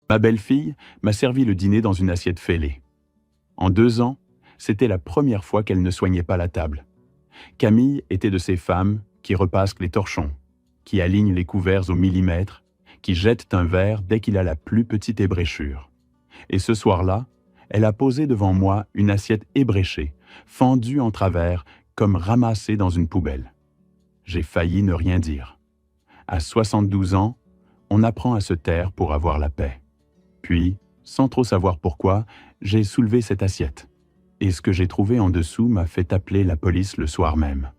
Ma belle-fille m'a servi le dîner dans une assiette fêlée. En 2 ans, c'était la première fois qu'elle ne soignait pas la table. Camille était de ces femmes qui repassent les torchons, qui alignent les couverts au millimètre, qui jettent un verre dès qu'il a la plus petite ébréchure. Et ce soir-là, elle a posé devant moi une assiette ébréchée, fendue en travers, comme ramassée dans une poubelle. J'ai failli ne rien dire. À 72 ans, on apprend à se taire pour avoir la paix. Puis, sans trop savoir pourquoi, j'ai soulevé cette assiette. Et ce que j'ai trouvé en dessous m'a fait appeler la police le soir même.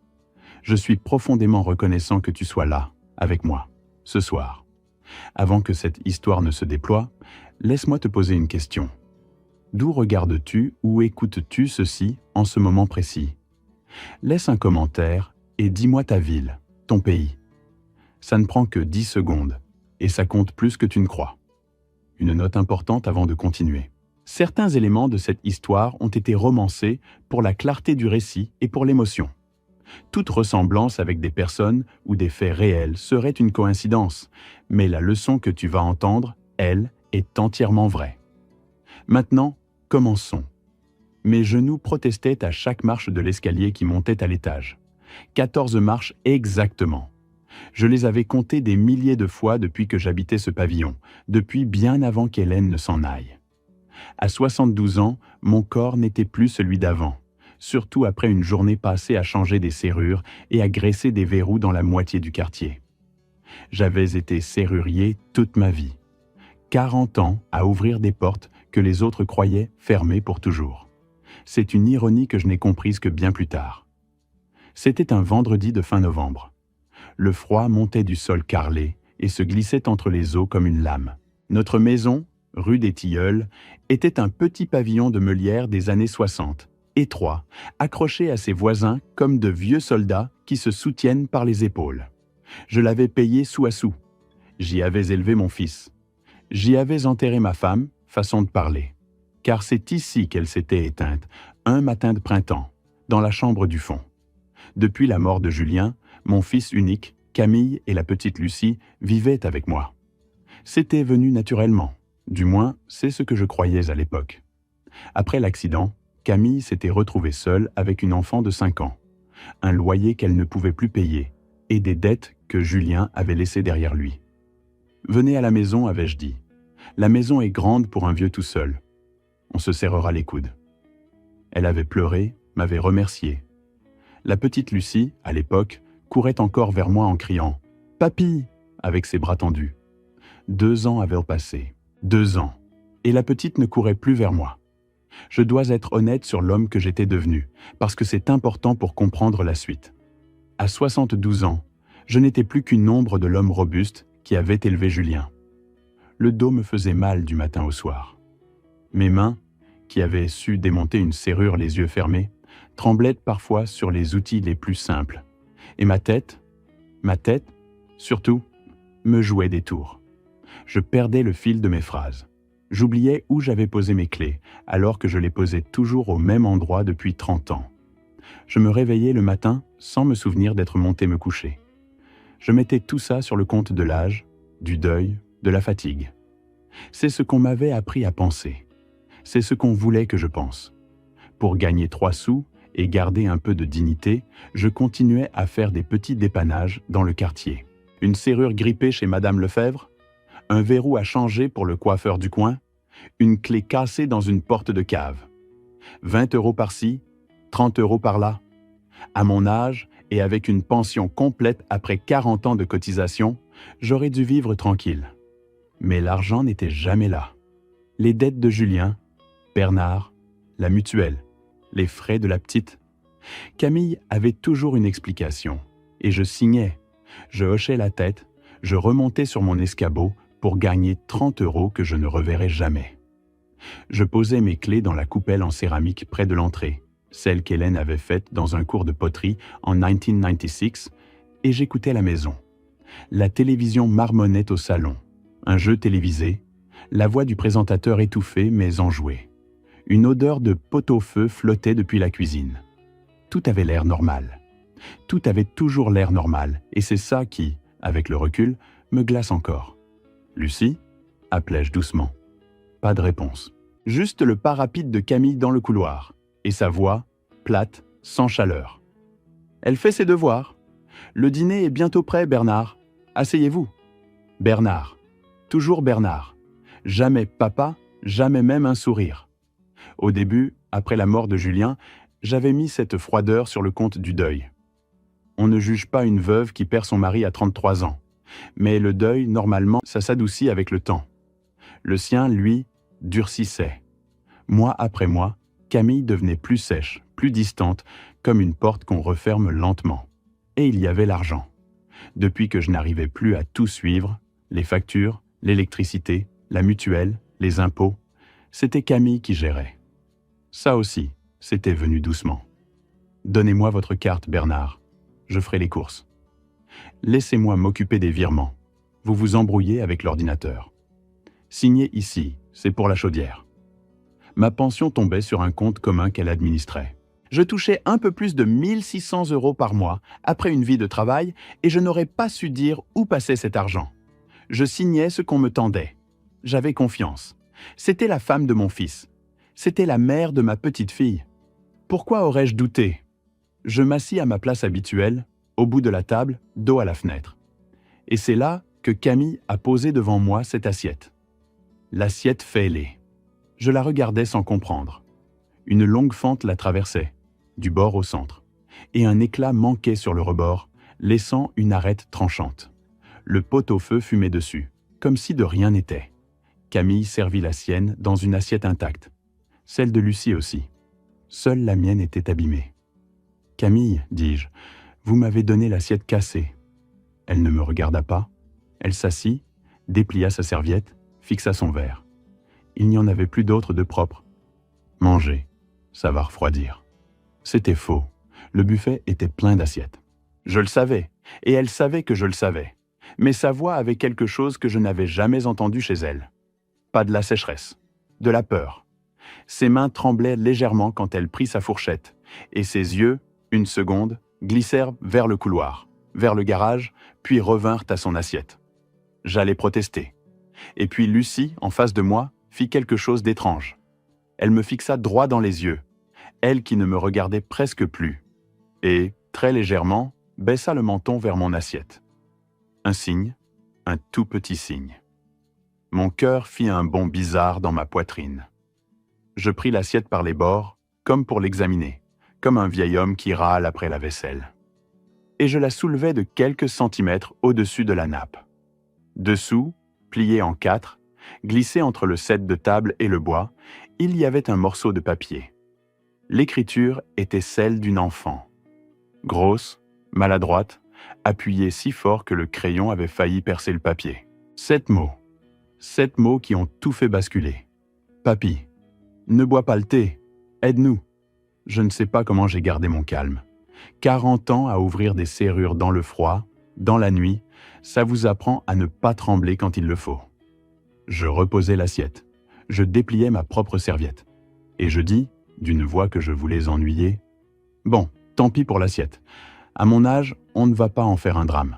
Je suis profondément reconnaissant que tu sois là, avec moi, ce soir. Avant que cette histoire ne se déploie, laisse-moi te poser une question. D'où regardes-tu ou écoutes-tu ceci en ce moment précis? Laisse un commentaire et dis-moi ta ville, ton pays. Ça ne prend que 10 secondes et ça compte plus que tu ne crois. Une note importante avant de continuer. Certains éléments de cette histoire ont été romancés pour la clarté du récit et pour l'émotion. Toute ressemblance avec des personnes ou des faits réels serait une coïncidence, mais la leçon que tu vas entendre, elle, est entièrement vraie. Maintenant, commençons. Mes genoux protestaient à chaque marche de l'escalier qui montait à l'étage. 14 marches exactement. Je les avais comptées des milliers de fois depuis que j'habitais ce pavillon, depuis bien avant qu'Hélène ne s'en aille. À 72 ans, mon corps n'était plus celui d'avant, surtout après une journée passée à changer des serrures et à graisser des verrous dans la moitié du quartier. J'avais été serrurier toute ma vie. 40 ans à ouvrir des portes que les autres croyaient fermées pour toujours. C'est une ironie que je n'ai comprise que bien plus tard. C'était un vendredi de fin novembre. Le froid montait du sol carrelé et se glissait entre les os comme une lame. Notre maison, rue des Tilleuls, était un petit pavillon de meulière des années 60, étroit, accroché à ses voisins comme de vieux soldats qui se soutiennent par les épaules. Je l'avais payé sou à sou. J'y avais élevé mon fils. J'y avais enterré ma femme, façon de parler. Car c'est ici qu'elle s'était éteinte, un matin de printemps, dans la chambre du fond. Depuis la mort de Julien, mon fils unique, Camille et la petite Lucie vivaient avec moi. C'était venu naturellement. Du moins, c'est ce que je croyais à l'époque. Après l'accident, Camille s'était retrouvée seule avec une enfant de 5 ans, un loyer qu'elle ne pouvait plus payer et des dettes que Julien avait laissées derrière lui. « Venez à la maison », avais-je dit. « La maison est grande pour un vieux tout seul. On se serrera les coudes. » Elle avait pleuré, m'avait remercié. La petite Lucie, à l'époque, courait encore vers moi en criant « Papy !» avec ses bras tendus. 2 ans avaient passé. 2 ans, et la petite ne courait plus vers moi. Je dois être honnête sur l'homme que j'étais devenu, parce que c'est important pour comprendre la suite. À 72 ans, je n'étais plus qu'une ombre de l'homme robuste qui avait élevé Julien. Le dos me faisait mal du matin au soir. Mes mains, qui avaient su démonter une serrure les yeux fermés, tremblaient parfois sur les outils les plus simples. Et ma tête, surtout, me jouait des tours. Je perdais le fil de mes phrases. J'oubliais où j'avais posé mes clés, alors que je les posais toujours au même endroit depuis 30 ans. Je me réveillais le matin sans me souvenir d'être monté me coucher. Je mettais tout ça sur le compte de l'âge, du deuil, de la fatigue. C'est ce qu'on m'avait appris à penser. C'est ce qu'on voulait que je pense. Pour gagner 3 sous et garder un peu de dignité, je continuais à faire des petits dépannages dans le quartier. Une serrure grippée chez Madame Lefebvre, un verrou à changer pour le coiffeur du coin, une clé cassée dans une porte de cave. 20 € par-ci, 30 € par-là. À mon âge, et avec une pension complète après 40 ans de cotisation, j'aurais dû vivre tranquille. Mais l'argent n'était jamais là. Les dettes de Julien, Bernard, la mutuelle, les frais de la petite. Camille avait toujours une explication, et je signais. Je hochais la tête, je remontais sur mon escabeau pour gagner 30 € que je ne reverrais jamais. Je posais mes clés dans la coupelle en céramique près de l'entrée, celle qu'Hélène avait faite dans un cours de poterie en 1996, et j'écoutais la maison. La télévision marmonnait au salon, un jeu télévisé, la voix du présentateur étouffée mais enjouée. Une odeur de pot-au-feu flottait depuis la cuisine. Tout avait l'air normal. Tout avait toujours l'air normal, et c'est ça qui, avec le recul, me glace encore. « Lucie ?» appelai-je doucement. Pas de réponse. Juste le pas rapide de Camille dans le couloir, et sa voix, plate, sans chaleur. Elle fait ses devoirs. Le dîner est bientôt prêt, Bernard. Asseyez-vous. Bernard. Toujours Bernard. Jamais papa, jamais même un sourire. Au début, après la mort de Julien, j'avais mis cette froideur sur le compte du deuil. On ne juge pas une veuve qui perd son mari à 33 ans. Mais le deuil, normalement, ça s'adoucit avec le temps. Le sien, lui, durcissait. Mois après mois, Camille devenait plus sèche, plus distante, comme une porte qu'on referme lentement. Et il y avait l'argent. Depuis que je n'arrivais plus à tout suivre, les factures, l'électricité, la mutuelle, les impôts, c'était Camille qui gérait. Ça aussi, c'était venu doucement. Donnez-moi votre carte, Bernard. Je ferai les courses. Laissez-moi m'occuper des virements. Vous vous embrouillez avec l'ordinateur. Signez ici, c'est pour la chaudière. Ma pension tombait sur un compte commun qu'elle administrait. Je touchais un peu plus de 1 600 € par mois après une vie de travail et je n'aurais pas su dire où passait cet argent. Je signais ce qu'on me tendait. J'avais confiance. C'était la femme de mon fils. C'était la mère de ma petite fille. Pourquoi aurais-je douté? Je m'assis à ma place habituelle, au bout de la table, dos à la fenêtre. Et c'est là que Camille a posé devant moi cette assiette. L'assiette fêlée. Je la regardais sans comprendre. Une longue fente la traversait, du bord au centre, et un éclat manquait sur le rebord, laissant une arête tranchante. Le pot-au-feu fumait dessus, comme si de rien n'était. Camille servit la sienne dans une assiette intacte. Celle de Lucie aussi. Seule la mienne était abîmée. « Camille, dis-je, vous m'avez donné l'assiette cassée. » Elle ne me regarda pas. Elle s'assit, déplia sa serviette, fixa son verre. Il n'y en avait plus d'autre de propre. « Mangez, ça va refroidir. » C'était faux. Le buffet était plein d'assiettes. Je le savais, et elle savait que je le savais. Mais sa voix avait quelque chose que je n'avais jamais entendu chez elle. Pas de la sécheresse, de la peur. Ses mains tremblaient légèrement quand elle prit sa fourchette, et ses yeux, une seconde, glissèrent vers le couloir, vers le garage, puis revinrent à son assiette. J'allais protester. Et puis Lucie, en face de moi, fit quelque chose d'étrange. Elle me fixa droit dans les yeux, elle qui ne me regardait presque plus, et, très légèrement, baissa le menton vers mon assiette. Un signe, un tout petit signe. Mon cœur fit un bond bizarre dans ma poitrine. Je pris l'assiette par les bords, comme pour l'examiner, comme un vieil homme qui râle après la vaisselle. Et je la soulevai de quelques centimètres au-dessus de la nappe. Dessous, plié en 4, glissé entre le set de table et le bois, il y avait un morceau de papier. L'écriture était celle d'une enfant. Grosse, maladroite, appuyée si fort que le crayon avait failli percer le papier. 7 mots. 7 mots qui ont tout fait basculer. Papy, ne bois pas le thé, aide-nous. Je ne sais pas comment j'ai gardé mon calme. 40 ans à ouvrir des serrures dans le froid, dans la nuit, ça vous apprend à ne pas trembler quand il le faut. Je reposai l'assiette. Je dépliai ma propre serviette. Et je dis, d'une voix que je voulais ennuyer, « Bon, tant pis pour l'assiette. À mon âge, on ne va pas en faire un drame. »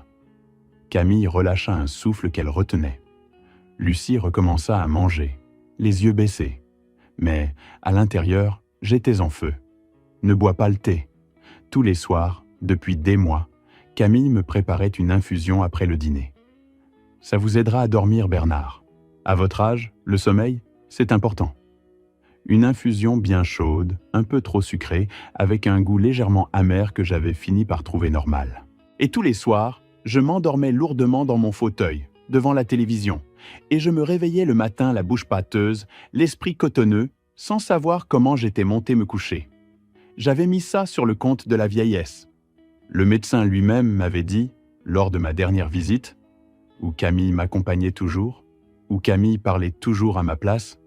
Camille relâcha un souffle qu'elle retenait. Lucie recommença à manger, les yeux baissés. Mais, à l'intérieur, j'étais en feu. Ne bois pas le thé. Tous les soirs, depuis des mois, Camille me préparait une infusion après le dîner. Ça vous aidera à dormir, Bernard. À votre âge, le sommeil, c'est important. Une infusion bien chaude, un peu trop sucrée, avec un goût légèrement amer que j'avais fini par trouver normal. Et tous les soirs, je m'endormais lourdement dans mon fauteuil, devant la télévision, et je me réveillais le matin la bouche pâteuse, l'esprit cotonneux, sans savoir comment j'étais monté me coucher. J'avais mis ça sur le compte de la vieillesse. Le médecin lui-même m'avait dit, lors de ma dernière visite, où Camille m'accompagnait toujours, où Camille parlait toujours à ma place,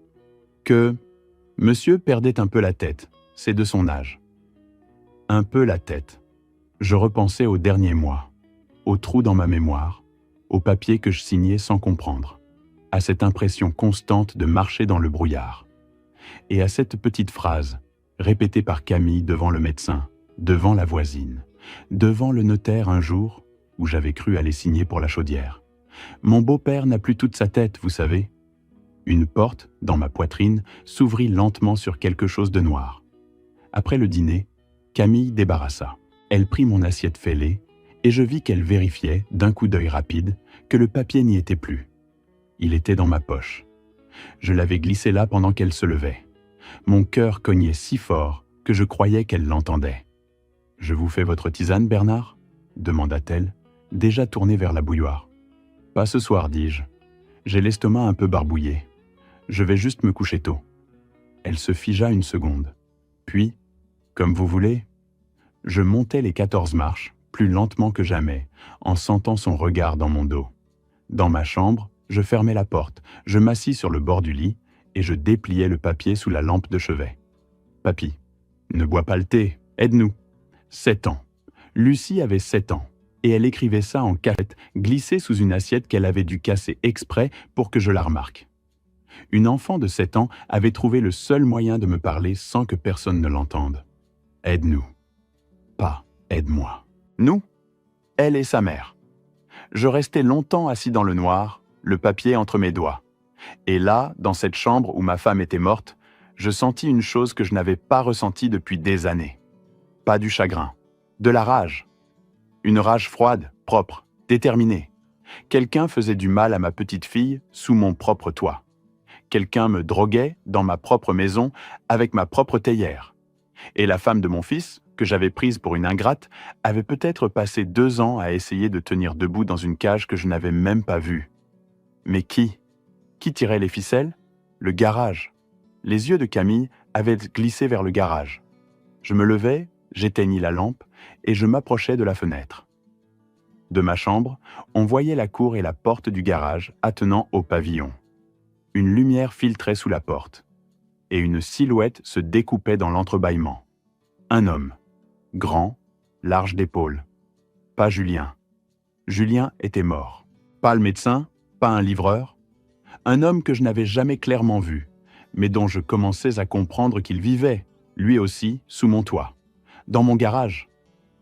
que monsieur perdait un peu la tête, c'est de son âge. Un peu la tête. Je repensais aux derniers mois, aux trous dans ma mémoire, aux papiers que je signais sans comprendre, à cette impression constante de marcher dans le brouillard, et à cette petite phrase, répétée par Camille devant le médecin, devant la voisine, devant le notaire un jour, où j'avais cru aller signer pour la chaudière. Mon beau-père n'a plus toute sa tête, vous savez. Une porte, dans ma poitrine, s'ouvrit lentement sur quelque chose de noir. Après le dîner, Camille débarrassa. Elle prit mon assiette fêlée et je vis qu'elle vérifiait, d'un coup d'œil rapide, que le papier n'y était plus. Il était dans ma poche. Je l'avais glissé là pendant qu'elle se levait. Mon cœur cognait si fort que je croyais qu'elle l'entendait. « Je vous fais votre tisane, Bernard ?» demanda-t-elle, déjà tournée vers la bouilloire. « Pas ce soir, dis-je. J'ai l'estomac un peu barbouillé. Je vais juste me coucher tôt. » Elle se figea une seconde. Puis, comme vous voulez, je montai les 14 marches, plus lentement que jamais, en sentant son regard dans mon dos. Dans ma chambre, je fermai la porte, je m'assis sur le bord du lit et je dépliai le papier sous la lampe de chevet. « Papy, ne bois pas le thé, aide-nous. » 7 ans. Lucie avait 7 ans, et elle écrivait ça en cachette, glissée sous une assiette qu'elle avait dû casser exprès pour que je la remarque. Une enfant de 7 ans avait trouvé le seul moyen de me parler sans que personne ne l'entende. « Aide-nous. » Pas « aide-moi. » Nous, elle et sa mère. Je restai longtemps assis dans le noir, le papier entre mes doigts. Et là, dans cette chambre où ma femme était morte, je sentis une chose que je n'avais pas ressentie depuis des années. Pas du chagrin, de la rage. Une rage froide, propre, déterminée. Quelqu'un faisait du mal à ma petite fille sous mon propre toit. Quelqu'un me droguait dans ma propre maison avec ma propre théière. Et la femme de mon fils, que j'avais prise pour une ingrate, avait peut-être passé 2 ans à essayer de tenir debout dans une cage que je n'avais même pas vue. Mais qui tirait les ficelles? Le garage. Les yeux de Camille avaient glissé vers le garage. Je me levai, j'éteignis la lampe et je m'approchai de la fenêtre. De ma chambre, on voyait la cour et la porte du garage attenant au pavillon. Une lumière filtrait sous la porte et une silhouette se découpait dans l'entrebâillement. Un homme, grand, large d'épaules. Pas Julien. Julien était mort. Pas le médecin, pas un livreur. Un homme que je n'avais jamais clairement vu, mais dont je commençais à comprendre qu'il vivait, lui aussi, sous mon toit. Dans mon garage,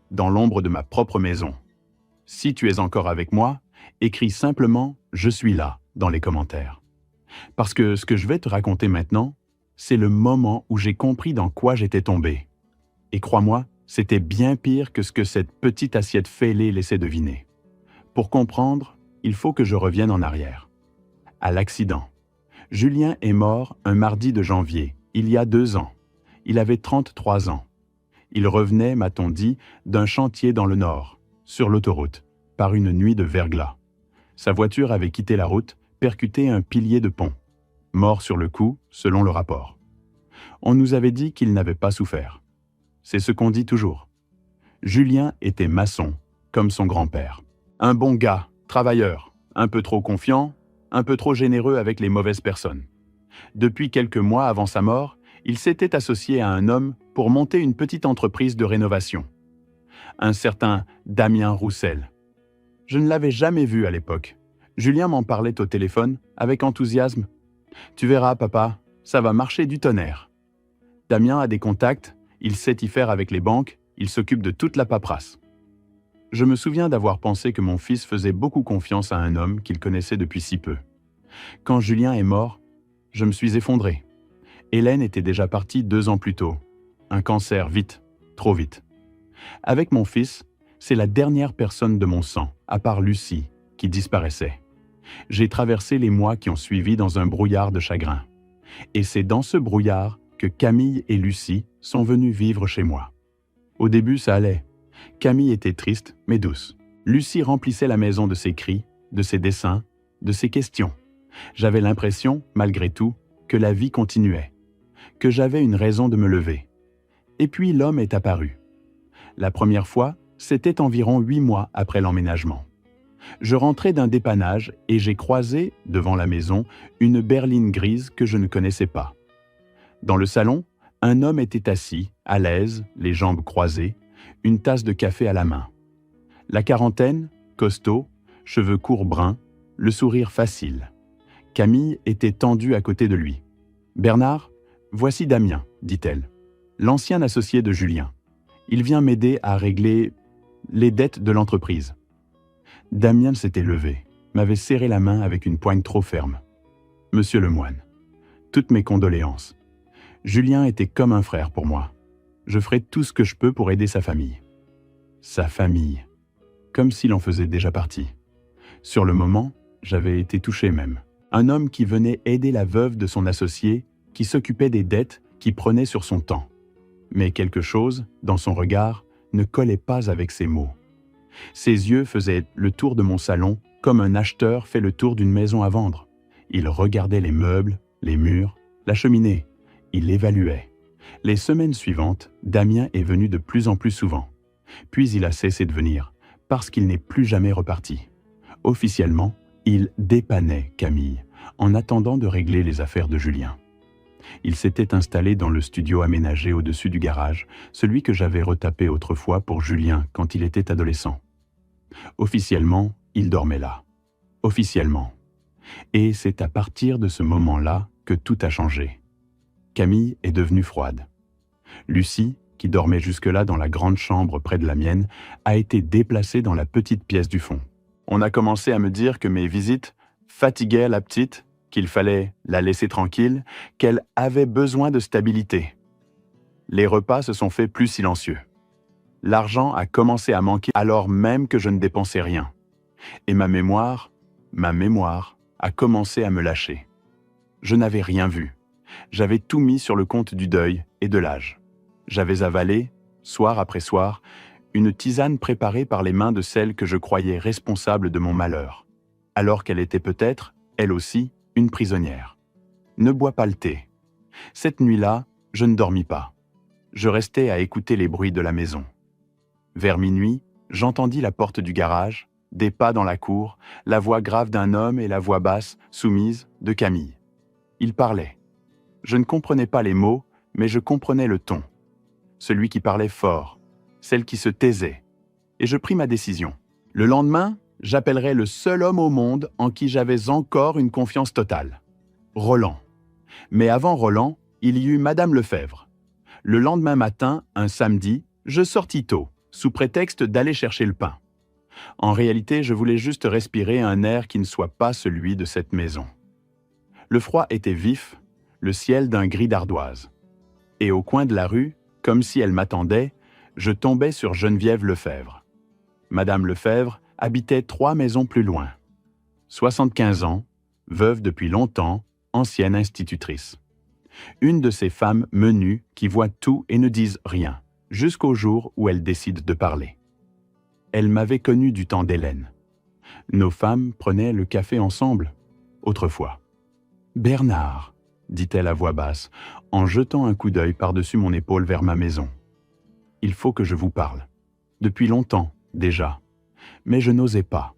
dans l'ombre de ma propre maison. Si tu es encore avec moi, écris simplement « Je suis là » dans les commentaires. Parce que ce que je vais te raconter maintenant, c'est le moment où j'ai compris dans quoi j'étais tombé. Et crois-moi, c'était bien pire que ce que cette petite assiette fêlée laissait deviner. Pour comprendre, il faut que je revienne en arrière. À l'accident. Julien est mort un mardi de janvier, il y a 2 ans. Il avait 33 ans. Il revenait, m'a-t-on dit, d'un chantier dans le nord, sur l'autoroute, par une nuit de verglas. Sa voiture avait quitté la route, percuté un pilier de pont. Mort sur le coup, selon le rapport. On nous avait dit qu'il n'avait pas souffert. C'est ce qu'on dit toujours. Julien était maçon, comme son grand-père. Un bon gars, travailleur, un peu trop confiant, un peu trop généreux avec les mauvaises personnes. Depuis quelques mois avant sa mort, il s'était associé à un homme pour monter une petite entreprise de rénovation. Un certain Damien Roussel. Je ne l'avais jamais vu à l'époque. Julien m'en parlait au téléphone avec enthousiasme. « Tu verras, papa, ça va marcher du tonnerre. » Damien a des contacts, il sait y faire avec les banques, il s'occupe de toute la paperasse. Je me souviens d'avoir pensé que mon fils faisait beaucoup confiance à un homme qu'il connaissait depuis si peu. Quand Julien est mort, je me suis effondré. Hélène était déjà partie 2 ans plus tôt. Un cancer, vite, trop vite. Avec mon fils, c'est la dernière personne de mon sang, à part Lucie, qui disparaissait. J'ai traversé les mois qui ont suivi dans un brouillard de chagrin. Et c'est dans ce brouillard que Camille et Lucie sont venues vivre chez moi. Au début, ça allait. Camille était triste, mais douce. Lucie remplissait la maison de ses cris, de ses dessins, de ses questions. J'avais l'impression, malgré tout, que la vie continuait, que j'avais une raison de me lever. Et puis l'homme est apparu. La première fois, c'était environ 8 mois après l'emménagement. Je rentrais d'un dépannage et j'ai croisé, devant la maison, une berline grise que je ne connaissais pas. Dans le salon, un homme était assis, à l'aise, les jambes croisées, une tasse de café à la main. La quarantaine, costaud, cheveux courts bruns, le sourire facile. Camille était tendue à côté de lui. « Bernard, voici Damien, dit-elle, l'ancien associé de Julien. Il vient m'aider à régler les dettes de l'entreprise. » Damien s'était levé, m'avait serré la main avec une poigne trop ferme. « Monsieur le moine, toutes mes condoléances. Julien était comme un frère pour moi. Je ferai tout ce que je peux pour aider sa famille. Sa famille, comme s'il en faisait déjà partie. Sur le moment, j'avais été touché même. Un homme qui venait aider la veuve de son associé, qui s'occupait des dettes qui prenait sur son temps. Mais quelque chose, dans son regard, ne collait pas avec ses mots. Ses yeux faisaient le tour de mon salon comme un acheteur fait le tour d'une maison à vendre. Il regardait les meubles, les murs, la cheminée. Il évaluait. Les semaines suivantes, Damien est venu de plus en plus souvent. Puis il a cessé de venir, parce qu'il n'est plus jamais reparti. Officiellement, il dépannait Camille, en attendant de régler les affaires de Julien. Il s'était installé dans le studio aménagé au-dessus du garage, celui que j'avais retapé autrefois pour Julien quand il était adolescent. Officiellement, il dormait là. Officiellement. Et c'est à partir de ce moment-là que tout a changé. Camille est devenue froide. Lucie, qui dormait jusque-là dans la grande chambre près de la mienne, a été déplacée dans la petite pièce du fond. On a commencé à me dire que mes visites fatiguaient la petite, qu'il fallait la laisser tranquille, qu'elle avait besoin de stabilité. Les repas se sont faits plus silencieux. L'argent a commencé à manquer alors même que je ne dépensais rien. Et ma mémoire a commencé à me lâcher. Je n'avais rien vu. J'avais tout mis sur le compte du deuil et de l'âge. J'avais avalé, soir après soir, une tisane préparée par les mains de celle que je croyais responsable de mon malheur, alors qu'elle était peut-être, elle aussi, une prisonnière. Ne bois pas le thé. Cette nuit-là, je ne dormis pas. Je restais à écouter les bruits de la maison. Vers minuit, j'entendis la porte du garage, des pas dans la cour, la voix grave d'un homme et la voix basse, soumise, de Camille. Il parlait. Je ne comprenais pas les mots, mais je comprenais le ton. Celui qui parlait fort, celle qui se taisait. Et je pris ma décision. Le lendemain, j'appellerai le seul homme au monde en qui j'avais encore une confiance totale. Roland. Mais avant Roland, il y eut Madame Lefebvre. Le lendemain matin, un samedi, je sortis tôt, sous prétexte d'aller chercher le pain. En réalité, je voulais juste respirer un air qui ne soit pas celui de cette maison. Le froid était vif, le ciel d'un gris d'ardoise. Et au coin de la rue, comme si elle m'attendait, je tombais sur Geneviève Lefebvre. Madame Lefebvre habitait 3 maisons plus loin. 75 ans, veuve depuis longtemps, ancienne institutrice. Une de ces femmes menues qui voient tout et ne disent rien, jusqu'au jour où elles décident de parler. Elle m'avait connu du temps d'Hélène. Nos femmes prenaient le café ensemble, autrefois. « Bernard », dit-elle à voix basse, en jetant un coup d'œil par-dessus mon épaule vers ma maison. « Il faut que je vous parle. Depuis longtemps, déjà. Mais je n'osais pas. »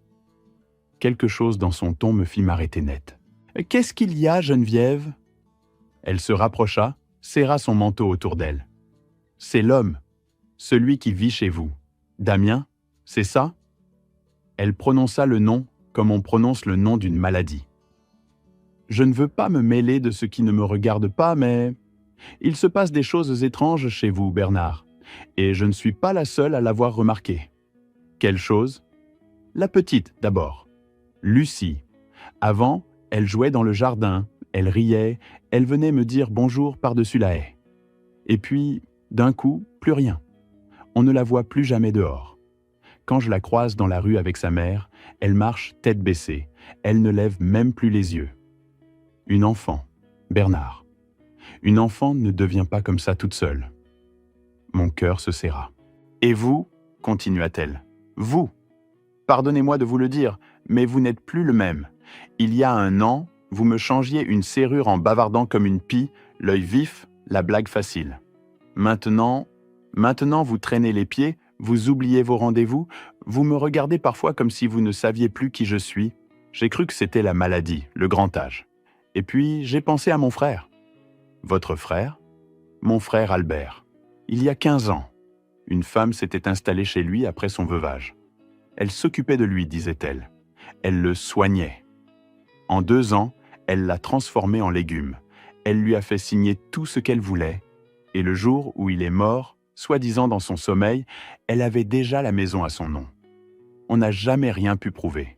Quelque chose dans son ton me fit m'arrêter net. « Qu'est-ce qu'il y a, Geneviève ?» Elle se rapprocha, serra son manteau autour d'elle. « C'est l'homme, celui qui vit chez vous. Damien, c'est ça ?» Elle prononça le nom comme on prononce le nom d'une maladie. « Je ne veux pas me mêler de ce qui ne me regarde pas, mais il se passe des choses étranges chez vous, Bernard, et je ne suis pas la seule à l'avoir remarqué. » Quelle chose ? La petite, d'abord. Lucie. Avant, elle jouait dans le jardin, elle riait, elle venait me dire bonjour par-dessus la haie. Et puis, d'un coup, plus rien. On ne la voit plus jamais dehors. Quand je la croise dans la rue avec sa mère, elle marche tête baissée, elle ne lève même plus les yeux. Une enfant, Bernard. Une enfant ne devient pas comme ça toute seule. Mon cœur se serra. « Et vous ?» continua-t-elle. « Vous. Pardonnez-moi de vous le dire, mais vous n'êtes plus le même. Il y a 1 an, vous me changiez une serrure en bavardant comme une pie, l'œil vif, la blague facile. Maintenant, vous traînez les pieds, vous oubliez vos rendez-vous, vous me regardez parfois comme si vous ne saviez plus qui je suis. J'ai cru que c'était la maladie, le grand âge. Et puis, j'ai pensé à mon frère. » « Votre frère ?»« Mon frère Albert. Il y a 15 ans. Une femme s'était installée chez lui après son veuvage. Elle s'occupait de lui, disait-elle. Elle le soignait. En 2 ans, elle l'a transformé en légume. Elle lui a fait signer tout ce qu'elle voulait. Et le jour où il est mort, soi-disant dans son sommeil, elle avait déjà la maison à son nom. On n'a jamais rien pu prouver.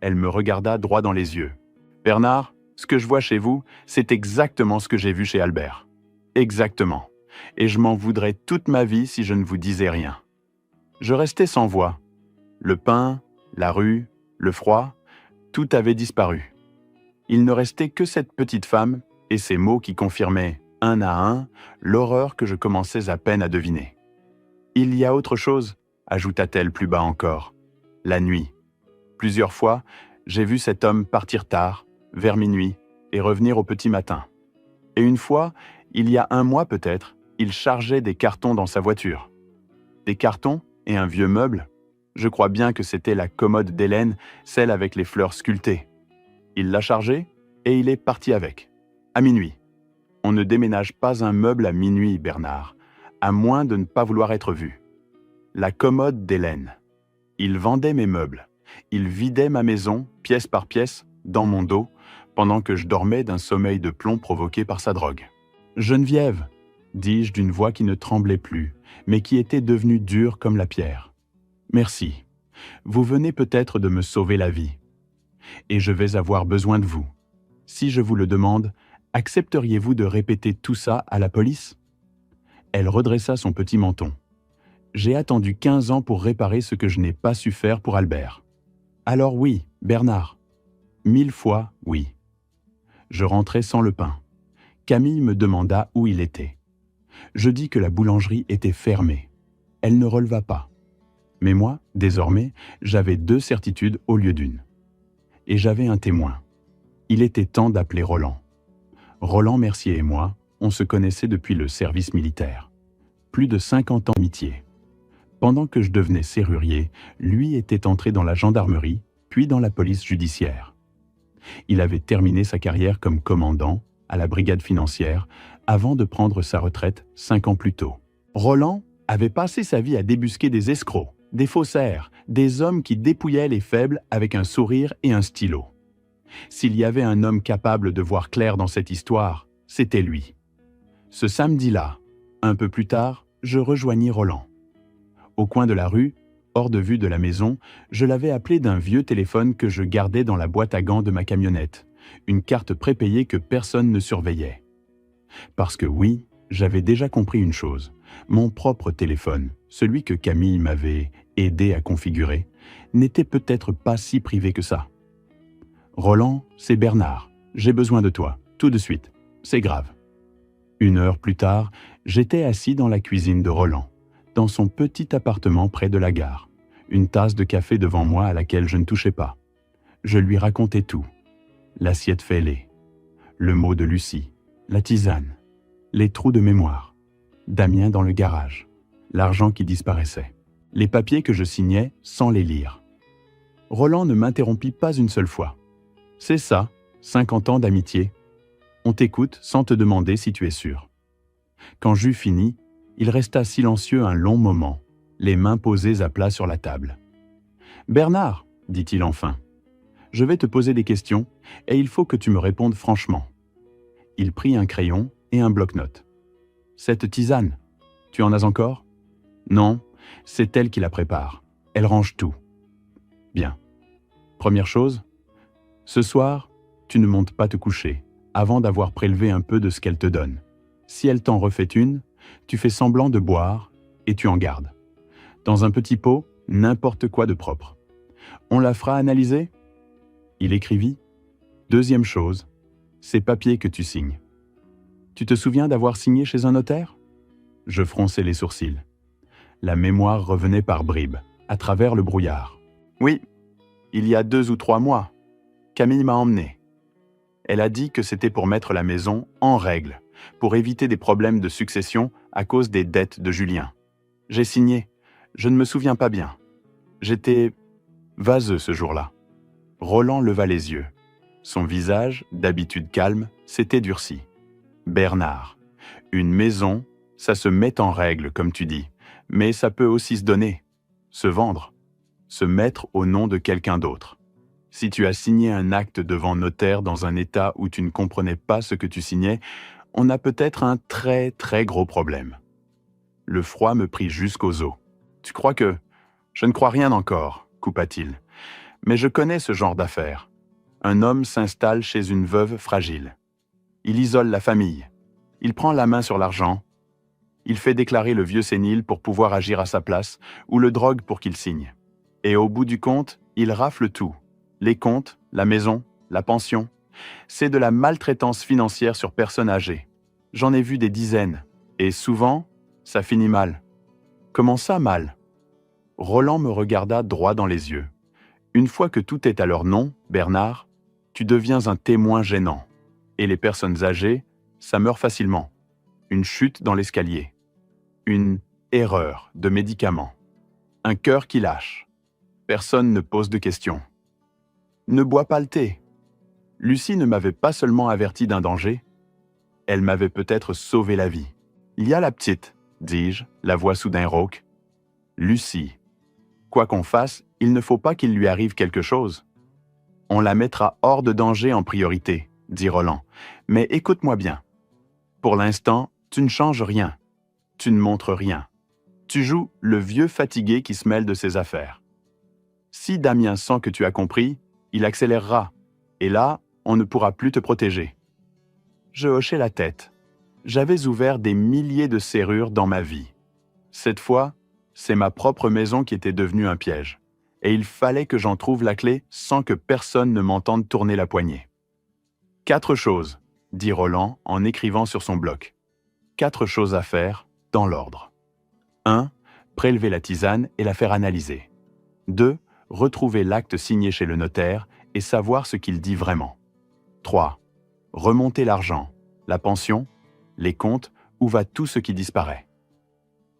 Elle me regarda droit dans les yeux. « Bernard, Ce que je vois chez vous, c'est exactement ce que j'ai vu chez Albert. Exactement. Et je m'en voudrais toute ma vie si je ne vous disais rien. Je restais sans voix. Le pain, la rue, le froid, tout avait disparu. Il ne restait que cette petite femme et ces mots qui confirmaient, un à un, l'horreur que je commençais à peine à deviner. « Il y a autre chose », ajouta-t-elle plus bas encore. « La nuit. Plusieurs fois, j'ai vu cet homme partir tard, vers minuit, et revenir au petit matin. Et une fois, il y a un mois peut-être, il chargeait des cartons dans sa voiture. Des cartons et un vieux meuble. Je crois bien que c'était la commode d'Hélène, celle avec les fleurs sculptées. Il l'a chargée et il est parti avec. À minuit. On ne déménage pas un meuble à minuit, Bernard, à moins de ne pas vouloir être vu. La commode d'Hélène. Il vendait mes meubles. Il vidait ma maison, pièce par pièce, dans mon dos, pendant que je dormais d'un sommeil de plomb provoqué par sa drogue. « Geneviève !» dis-je d'une voix qui ne tremblait plus, mais qui était devenue dure comme la pierre. « Merci. Vous venez peut-être de me sauver la vie. Et je vais avoir besoin de vous. Si je vous le demande, accepteriez-vous de répéter tout ça à la police ?» Elle redressa son petit menton. « J'ai attendu 15 ans pour réparer ce que je n'ai pas su faire pour Albert. Alors oui, Bernard. 1000 fois oui. » Je rentrai sans le pain. Camille me demanda où il était. Je dis que la boulangerie était fermée. Elle ne releva pas. Mais moi, désormais, j'avais 2 certitudes au lieu d'une. Et j'avais un témoin. Il était temps d'appeler Roland. Roland Mercier et moi, on se connaissait depuis le service militaire. Plus de 50 ans d'amitié. Pendant que je devenais serrurier, lui était entré dans la gendarmerie, puis dans la police judiciaire. Il avait terminé sa carrière comme commandant à la brigade financière avant de prendre sa retraite 5 ans plus tôt. Roland avait passé sa vie à débusquer des escrocs, des faussaires, des hommes qui dépouillaient les faibles avec un sourire et un stylo. S'il y avait un homme capable de voir clair dans cette histoire, c'était lui. Ce samedi-là, un peu plus tard, je rejoignis Roland. Au coin de la rue, hors de vue de la maison, je l'avais appelé d'un vieux téléphone que je gardais dans la boîte à gants de ma camionnette, une carte prépayée que personne ne surveillait. Parce que oui, j'avais déjà compris une chose. Mon propre téléphone, celui que Camille m'avait aidé à configurer, n'était peut-être pas si privé que ça. « Roland, c'est Bernard. J'ai besoin de toi, tout de suite. C'est grave. » 1 heure plus tard, j'étais assis dans la cuisine de Roland, dans son petit appartement près de la gare, une tasse de café devant moi à laquelle je ne touchais pas. Je lui racontais tout. L'assiette fêlée, le mot de Lucie, la tisane, les trous de mémoire, Damien dans le garage, l'argent qui disparaissait, les papiers que je signais sans les lire. Roland ne m'interrompit pas une seule fois. « C'est ça, 50 ans d'amitié. On t'écoute sans te demander si tu es sûr. » Quand j'eus fini, il resta silencieux un long moment, les mains posées à plat sur la table. « Bernard, dit-il enfin, je vais te poser des questions et il faut que tu me répondes franchement. » Il prit un crayon et un bloc-notes. « Cette tisane, tu en as encore ? » ?»« Non, c'est elle qui la prépare. Elle range tout. » »« Bien. Première chose, ce soir, tu ne montes pas te coucher avant d'avoir prélevé un peu de ce qu'elle te donne. Si elle t'en refait une, tu fais semblant de boire et tu en gardes. Dans un petit pot, n'importe quoi de propre. On la fera analyser ? » Il écrivit. « Deuxième chose, ces papiers que tu signes. Tu te souviens d'avoir signé chez un notaire ?» Je fronçai les sourcils. La mémoire revenait par bribes, à travers le brouillard. « Oui, il y a 2 ou 3 mois. Camille m'a emmené. Elle a dit que c'était pour mettre la maison en règle, pour éviter des problèmes de succession à cause des dettes de Julien. J'ai signé. Je ne me souviens pas bien. J'étais vaseux ce jour-là. » Roland leva les yeux. Son visage, d'habitude calme, s'était durci. « Bernard, une maison, ça se met en règle, comme tu dis, mais ça peut aussi se donner, se vendre, se mettre au nom de quelqu'un d'autre. Si tu as signé un acte devant notaire dans un état où tu ne comprenais pas ce que tu signais, on a peut-être un très très gros problème. » Le froid me prit jusqu'aux os. « Tu crois que... » « Je ne crois rien encore, coupa-t-il. Mais je connais ce genre d'affaires. un homme s'installe chez une veuve fragile. Il isole la famille. Il prend la main sur l'argent. Il fait déclarer le vieux sénile pour pouvoir agir à sa place ou le drogue pour qu'il signe. Et au bout du compte, il rafle tout. Les comptes, la maison, la pension. C'est de la maltraitance financière sur personnes âgées. J'en ai vu des dizaines. Et souvent, ça finit mal. Comment ça mal? Roland me regarda droit dans les yeux. Une fois que tout est à leur nom, Bernard, tu deviens un témoin gênant. Et les personnes âgées, ça meurt facilement. Une chute dans l'escalier. Une erreur de médicament. Un cœur qui lâche. Personne ne pose de questions. Ne bois pas le thé. Lucie ne m'avait pas seulement averti d'un danger, elle m'avait peut-être sauvé la vie. Il y a la petite, dis-je, la voix soudain rauque. Lucie. Quoi qu'on fasse, il ne faut pas qu'il lui arrive quelque chose. On la mettra hors de danger en priorité, dit Roland. Mais écoute-moi bien. Pour l'instant, tu ne changes rien. Tu ne montres rien. Tu joues le vieux fatigué qui se mêle de ses affaires. Si Damien sent que tu as compris, il accélérera. Et là, on ne pourra plus te protéger. Je hochai la tête. J'avais ouvert des milliers de serrures dans ma vie. Cette fois, c'est ma propre maison qui était devenue un piège. Et il fallait que j'en trouve la clé sans que personne ne m'entende tourner la poignée. 4 choses, dit Roland en écrivant sur son bloc. 4 choses à faire, dans l'ordre. 1. Prélever la tisane et la faire analyser. 2. Retrouver l'acte signé chez le notaire et savoir ce qu'il dit vraiment. 3. Remonter l'argent, la pension, les comptes, où va tout ce qui disparaît.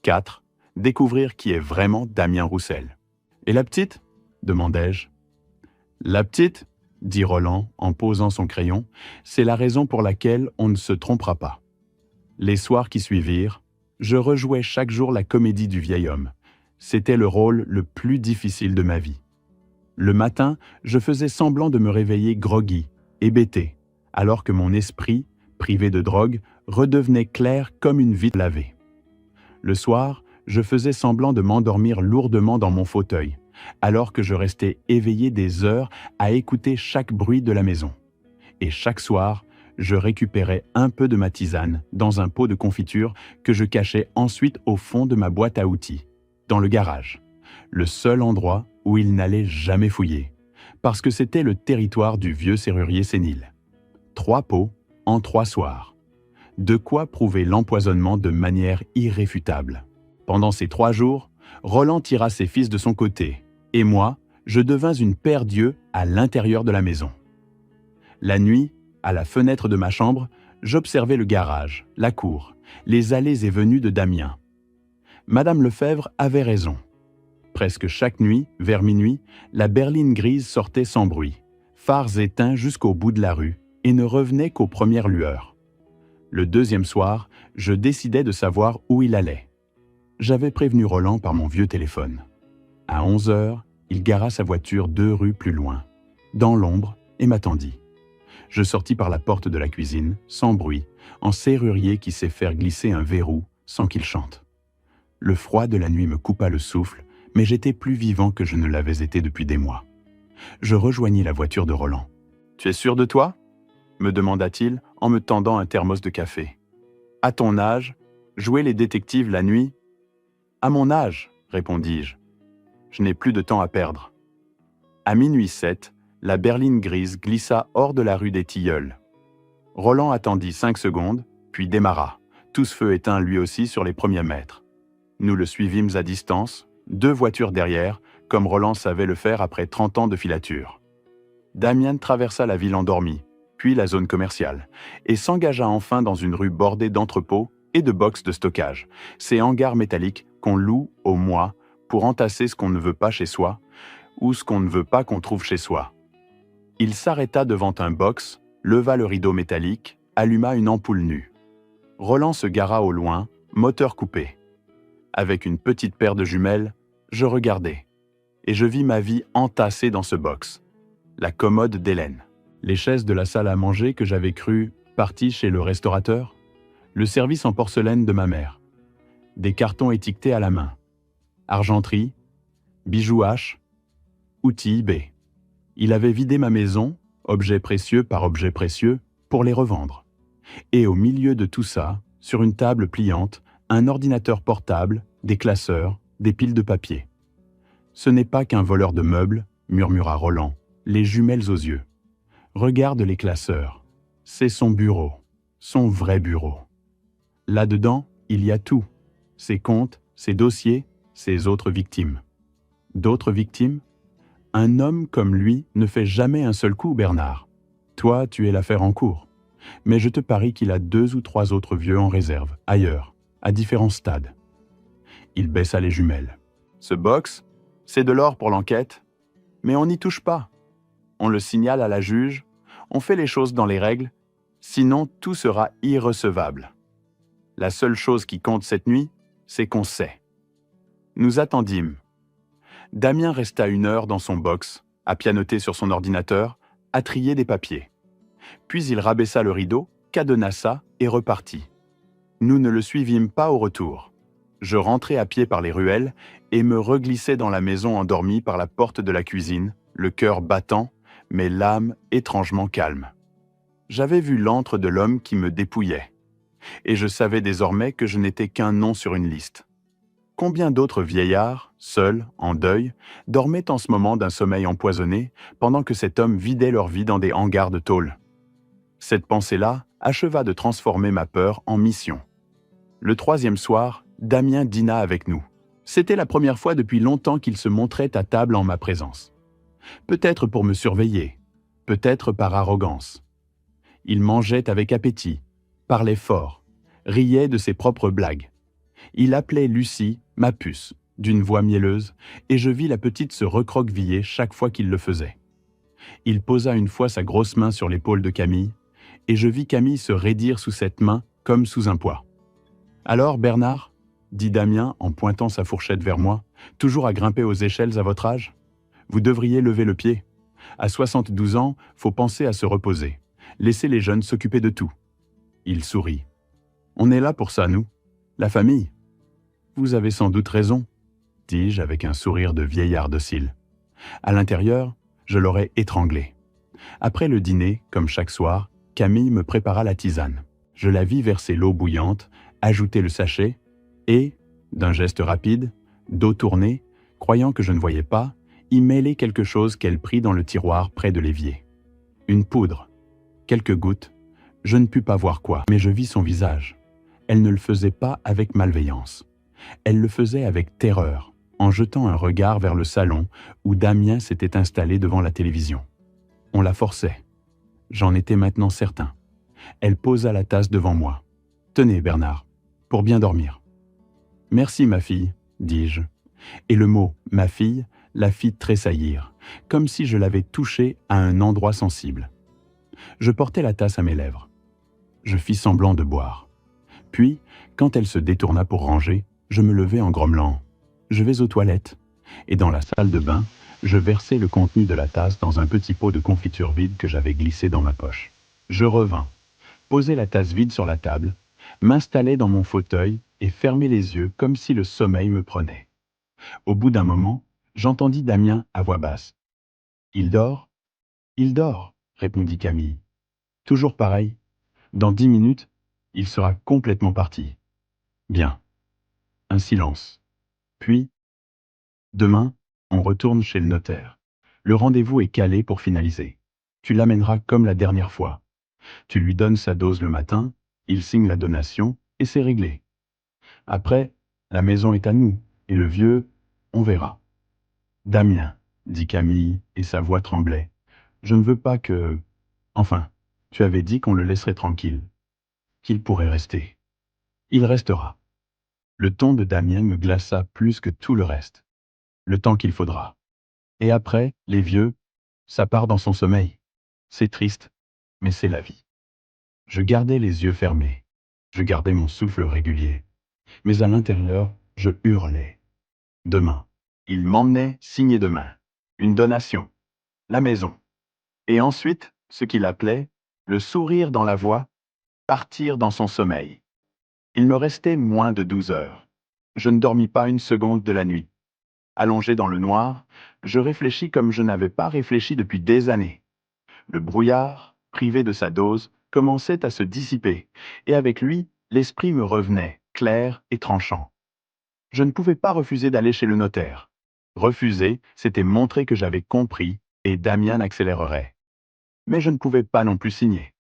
4. Découvrir qui est vraiment Damien Roussel. « Et la petite ?» demandai-je. « La petite ?» dit Roland en posant son crayon, « c'est la raison pour laquelle on ne se trompera pas. » Les soirs qui suivirent, je rejouais chaque jour la comédie du vieil homme. C'était le rôle le plus difficile de ma vie. Le matin, je faisais semblant de me réveiller groggy, hébété, alors que mon esprit, privé de drogue, redevenait clair comme une vitre lavée. Le soir, je faisais semblant de m'endormir lourdement dans mon fauteuil, alors que je restais éveillé des heures à écouter chaque bruit de la maison. Et chaque soir, je récupérais un peu de ma tisane dans un pot de confiture que je cachais ensuite au fond de ma boîte à outils, dans le garage, le seul endroit où il n'allait jamais fouiller, parce que c'était le territoire du vieux serrurier sénile. 3 pots en 3 soirs. De quoi prouver l'empoisonnement de manière irréfutable. Pendant ces 3 jours, Roland tira ses fils de son côté, et moi, je devins une paire d'yeux à l'intérieur de la maison. La nuit, à la fenêtre de ma chambre, j'observais le garage, la cour, les allées et venues de Damien. Madame Lefebvre avait raison. Presque chaque nuit, vers minuit, la berline grise sortait sans bruit, phares éteints jusqu'au bout de la rue, et ne revenait qu'aux premières lueurs. Le 2e soir, je décidai de savoir où il allait. J'avais prévenu Roland par mon vieux téléphone. À 11 heures, il gara sa voiture 2 rues plus loin, dans l'ombre, et m'attendit. Je sortis par la porte de la cuisine, sans bruit, en serrurier qui sait faire glisser un verrou sans qu'il chante. Le froid de la nuit me coupa le souffle, mais j'étais plus vivant que je ne l'avais été depuis des mois. Je rejoignis la voiture de Roland. « Tu es sûr de toi ?» me demanda-t-il en me tendant un thermos de café. « À ton âge, jouer les détectives la nuit ?»« À mon âge, répondis-je. Je n'ai plus de temps à perdre. » À minuit 7, la berline grise glissa hors de la rue des Tilleuls. Roland attendit 5 secondes, puis démarra, tous feux éteints lui aussi sur les premiers mètres. Nous le suivîmes à distance, 2 voitures derrière, comme Roland savait le faire après 30 ans de filature. Damien traversa la ville endormie, puis la zone commerciale, et s'engagea enfin dans une rue bordée d'entrepôts et de boxes de stockage, ces hangars métalliques qu'on loue au mois pour entasser ce qu'on ne veut pas chez soi ou ce qu'on ne veut pas qu'on trouve chez soi. Il s'arrêta devant un box, leva le rideau métallique, alluma une ampoule nue. Roland se gara au loin, moteur coupé. Avec une petite paire de jumelles, je regardais, et je vis ma vie entassée dans ce box. La commode d'Hélène, les chaises de la salle à manger que j'avais cru parties chez le restaurateur, le service en porcelaine de ma mère, des cartons étiquetés à la main, argenterie, bijoux H, outils eBay. Il avait vidé ma maison, objet précieux par objet précieux, pour les revendre. Et au milieu de tout ça, sur une table pliante, un ordinateur portable, des classeurs, des piles de papier. Ce n'est pas qu'un voleur de meubles, murmura Roland, les jumelles aux yeux. Regarde les classeurs. C'est son bureau, son vrai bureau. Là-dedans, il y a tout. Ses comptes, ses dossiers, ses autres victimes. D'autres victimes? Un homme comme lui ne fait jamais un seul coup, Bernard. Toi, tu es l'affaire en cours. Mais je te parie qu'il a 2 ou 3 autres vieux en réserve, ailleurs, à différents stades. Il baissa les jumelles. Ce box, c'est de l'or pour l'enquête, mais on n'y touche pas. On le signale à la juge, on fait les choses dans les règles, sinon tout sera irrecevable. La seule chose qui compte cette nuit, c'est qu'on sait. Nous attendîmes. Damien resta 1 heure dans son box, à pianoter sur son ordinateur, à trier des papiers. Puis il rabaissa le rideau, cadenassa et repartit. Nous ne le suivîmes pas au retour. Je rentrai à pied par les ruelles et me reglissai dans la maison endormie par la porte de la cuisine, le cœur battant, mais l'âme étrangement calme. J'avais vu l'antre de l'homme qui me dépouillait, et je savais désormais que je n'étais qu'un nom sur une liste. Combien d'autres vieillards, seuls, en deuil, dormaient en ce moment d'un sommeil empoisonné, pendant que cet homme vidait leur vie dans des hangars de tôle? Cette pensée-là acheva de transformer ma peur en mission. Le 3e soir, Damien dîna avec nous. C'était la première fois depuis longtemps qu'il se montrait à table en ma présence. Peut-être pour me surveiller, peut-être par arrogance. Il mangeait avec appétit, parlait fort, riait de ses propres blagues. Il appelait Lucie « ma puce » d'une voix mielleuse, et je vis la petite se recroqueviller chaque fois qu'il le faisait. Il posa une fois sa grosse main sur l'épaule de Camille, et je vis Camille se raidir sous cette main comme sous un poids. « Alors, Bernard ?» dit Damien en pointant sa fourchette vers moi, « toujours à grimper aux échelles à votre âge? Vous devriez lever le pied. À 72 ans, faut penser à se reposer. Laissez les jeunes s'occuper de tout. » Il sourit. « On est là pour ça, nous. La famille. » « Vous avez sans doute raison, » dis-je avec un sourire de vieillard docile. À l'intérieur, je l'aurais étranglé. Après le dîner, comme chaque soir, Camille me prépara la tisane. Je la vis verser l'eau bouillante, ajouter le sachet et, d'un geste rapide, dos tourné, croyant que je ne voyais pas, y mêler quelque chose qu'elle prit dans le tiroir près de l'évier. Une poudre, quelques gouttes, je ne pus pas voir quoi, mais je vis son visage. Elle ne le faisait pas avec malveillance. Elle le faisait avec terreur, en jetant un regard vers le salon où Damien s'était installé devant la télévision. On la forçait. J'en étais maintenant certain. Elle posa la tasse devant moi. « Tenez, Bernard, pour bien dormir. »« Merci, ma fille, » dis-je. Et le mot « ma fille » la fit tressaillir, comme si je l'avais touchée à un endroit sensible. Je portai la tasse à mes lèvres. Je fis semblant de boire. Puis, quand elle se détourna pour ranger, je me levai en grommelant « Je vais aux toilettes » et dans la salle de bain, je versai le contenu de la tasse dans un petit pot de confiture vide que j'avais glissé dans ma poche. Je revins, posai la tasse vide sur la table, m'installai dans mon fauteuil et fermai les yeux comme si le sommeil me prenait. Au bout d'un moment, j'entendis Damien à voix basse. « Il dort ? » « Il dort, » répondit Camille. « Toujours pareil. Dans 10 minutes, il sera complètement parti. » Bien. Un silence. Puis, demain, on retourne chez le notaire. Le rendez-vous est calé pour finaliser. Tu l'amèneras comme la dernière fois. Tu lui donnes sa dose le matin, il signe la donation et c'est réglé. Après, la maison est à nous, et le vieux, on verra. Damien, dit Camille, et sa voix tremblait. Je ne veux pas que... Enfin, tu avais dit qu'on le laisserait tranquille. Qu'il pourrait rester. Il restera. Le ton de Damien me glaça plus que tout le reste. Le temps qu'il faudra. Et après, les vieux, ça part dans son sommeil. C'est triste, mais c'est la vie. Je gardais les yeux fermés. Je gardais mon souffle régulier. Mais à l'intérieur, je hurlais. Demain. Il m'emmenait signé demain. Une donation. La maison. Et ensuite, ce qu'il appelait, le sourire dans la voix, partir dans son sommeil. Il me restait moins de 12 heures. Je ne dormis pas une seconde de la nuit. Allongé dans le noir, je réfléchis comme je n'avais pas réfléchi depuis des années. Le brouillard, privé de sa dose, commençait à se dissiper, et avec lui, l'esprit me revenait, clair et tranchant. Je ne pouvais pas refuser d'aller chez le notaire. Refuser, c'était montrer que j'avais compris, et Damien accélérerait. Mais je ne pouvais pas non plus signer.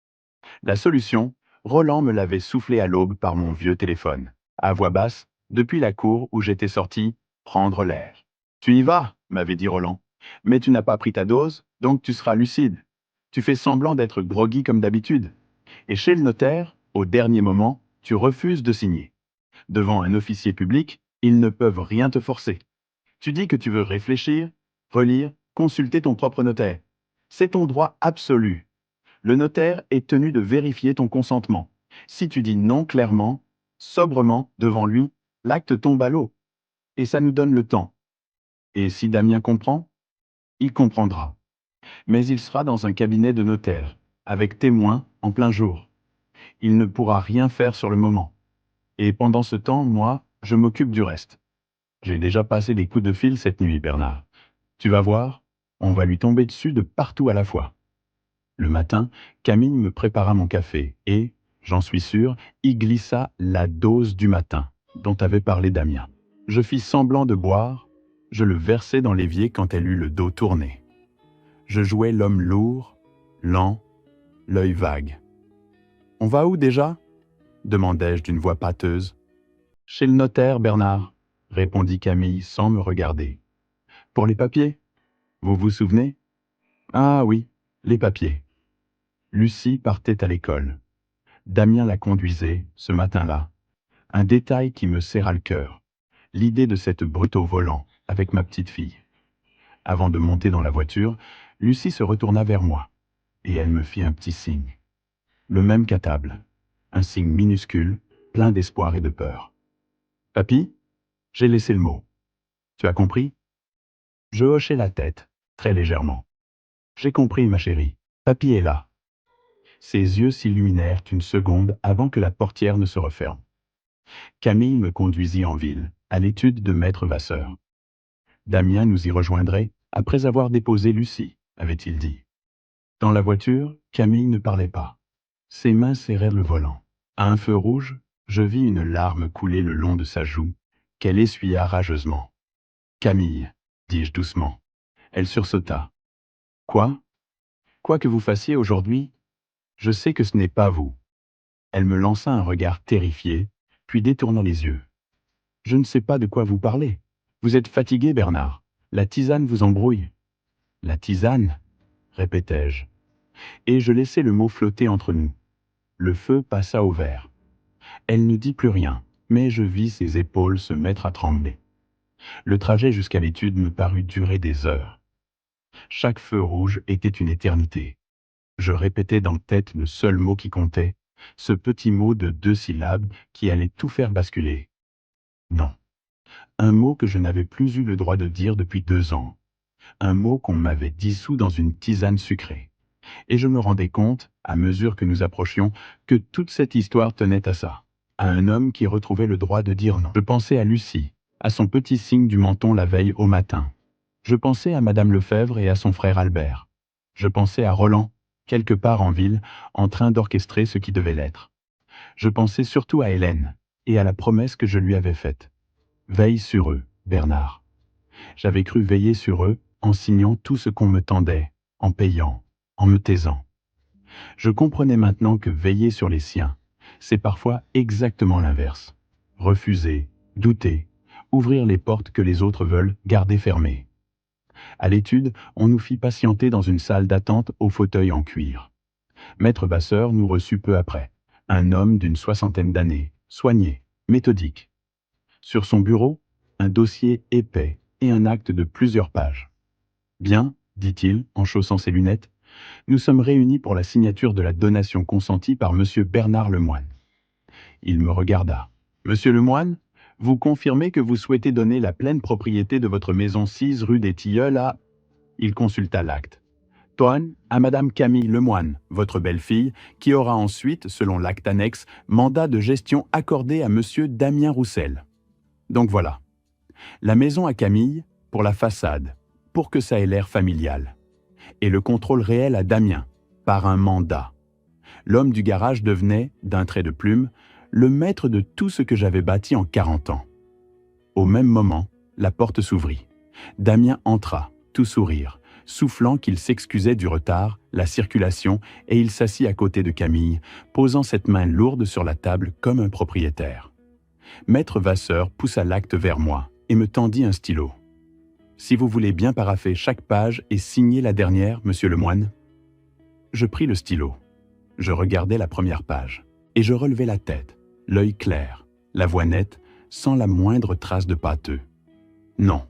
La solution, Roland me l'avait soufflé à l'aube par mon vieux téléphone, à voix basse, depuis la cour où j'étais sorti, prendre l'air. Tu y vas, m'avait dit Roland. Mais tu n'as pas pris ta dose, donc tu seras lucide. Tu fais semblant d'être groggy comme d'habitude. Et chez le notaire, au dernier moment, tu refuses de signer. Devant un officier public, ils ne peuvent rien te forcer. Tu dis que tu veux réfléchir, relire, consulter ton propre notaire. C'est ton droit absolu. Le notaire est tenu de vérifier ton consentement. Si tu dis non clairement, sobrement, devant lui, l'acte tombe à l'eau. Et ça nous donne le temps. Et si Damien comprend, il comprendra. Mais il sera dans un cabinet de notaire, avec témoin, en plein jour. Il ne pourra rien faire sur le moment. Et pendant ce temps, moi, je m'occupe du reste. J'ai déjà passé des coups de fil cette nuit, Bernard. Tu vas voir, on va lui tomber dessus de partout à la fois. Le matin, Camille me prépara mon café et, j'en suis sûr, y glissa la dose du matin, dont avait parlé Damien. Je fis semblant de boire, je le versai dans l'évier quand elle eut le dos tourné. Je jouais l'homme lourd, lent, l'œil vague. « On va où déjà ?» demandai-je d'une voix pâteuse. « Chez le notaire, Bernard, » répondit Camille sans me regarder. « Pour les papiers ? Vous vous souvenez ? » « Ah oui, les papiers. » Lucie partait à l'école. Damien la conduisait, ce matin-là. Un détail qui me serra le cœur. L'idée de cette brute au volant, avec ma petite fille. Avant de monter dans la voiture, Lucie se retourna vers moi. Et elle me fit un petit signe. Le même qu'à table. Un signe minuscule, plein d'espoir et de peur. « Papy, j'ai laissé le mot. Tu as compris ?» Je hochai la tête, très légèrement. « J'ai compris, ma chérie. Papy est là. » Ses yeux s'illuminèrent une seconde avant que la portière ne se referme. Camille me conduisit en ville, à l'étude de Maître Vasseur. Damien nous y rejoindrait après avoir déposé Lucie, avait-il dit. Dans la voiture, Camille ne parlait pas. Ses mains serrèrent le volant. À un feu rouge, je vis une larme couler le long de sa joue, qu'elle essuya rageusement. « Camille, dis-je doucement. Elle sursauta. « Quoi ? Quoi que vous fassiez aujourd'hui, je sais que ce n'est pas vous. » Elle me lança un regard terrifié, puis détourna les yeux. « Je ne sais pas de quoi vous parlez. Vous êtes fatigué, Bernard. La tisane vous embrouille. » « La tisane ?» répétai-je. Et je laissai le mot flotter entre nous. Le feu passa au vert. Elle ne dit plus rien, mais je vis ses épaules se mettre à trembler. Le trajet jusqu'à l'étude me parut durer des heures. Chaque feu rouge était une éternité. Je répétais dans la tête le seul mot qui comptait, ce petit mot de 2 syllabes qui allait tout faire basculer. Non. Un mot que je n'avais plus eu le droit de dire depuis 2 ans. Un mot qu'on m'avait dissous dans une tisane sucrée. Et je me rendais compte, à mesure que nous approchions, que toute cette histoire tenait à ça. À un homme qui retrouvait le droit de dire non. Je pensais à Lucie, à son petit signe du menton la veille au matin. Je pensais à Madame Lefebvre et à son frère Albert. Je pensais à Roland, quelque part en ville, en train d'orchestrer ce qui devait l'être. Je pensais surtout à Hélène, et à la promesse que je lui avais faite. Veille sur eux, Bernard. J'avais cru veiller sur eux en signant tout ce qu'on me tendait, en payant, en me taisant. Je comprenais maintenant que veiller sur les siens, c'est parfois exactement l'inverse. Refuser, douter, ouvrir les portes que les autres veulent garder fermées. À l'étude, on nous fit patienter dans une salle d'attente au fauteuil en cuir. Maître Vasseur nous reçut peu après. Un homme d'une 60aine d'années, soigné, méthodique. Sur son bureau, un dossier épais et un acte de plusieurs pages. « Bien, dit-il, en chaussant ses lunettes, nous sommes réunis pour la signature de la donation consentie par Monsieur Bernard Lemoine. » Il me regarda. « Monsieur Lemoine, vous confirmez que vous souhaitez donner la pleine propriété de votre maison 6 rue des Tilleuls à... » Il consulta l'acte. « Toine à Madame Camille Lemoine, votre belle-fille, qui aura ensuite, selon l'acte annexe, mandat de gestion accordé à Monsieur Damien Roussel. Donc voilà. La maison à Camille, pour la façade, pour que ça ait l'air familial. Et le contrôle réel à Damien, par un mandat. L'homme du garage devenait, d'un trait de plume, le maître de tout ce que j'avais bâti en 40 ans. Au même moment, la porte s'ouvrit. Damien entra, tout sourire, soufflant qu'il s'excusait du retard, la circulation, et il s'assit à côté de Camille, posant cette main lourde sur la table comme un propriétaire. Maître Vasseur poussa l'acte vers moi et me tendit un stylo. « Si vous voulez bien parapher chaque page et signer la dernière, monsieur le moine. » Je pris le stylo. Je regardais la première page, et je relevai la tête, l'œil clair, la voix nette, sans la moindre trace de pâteux. « Non. »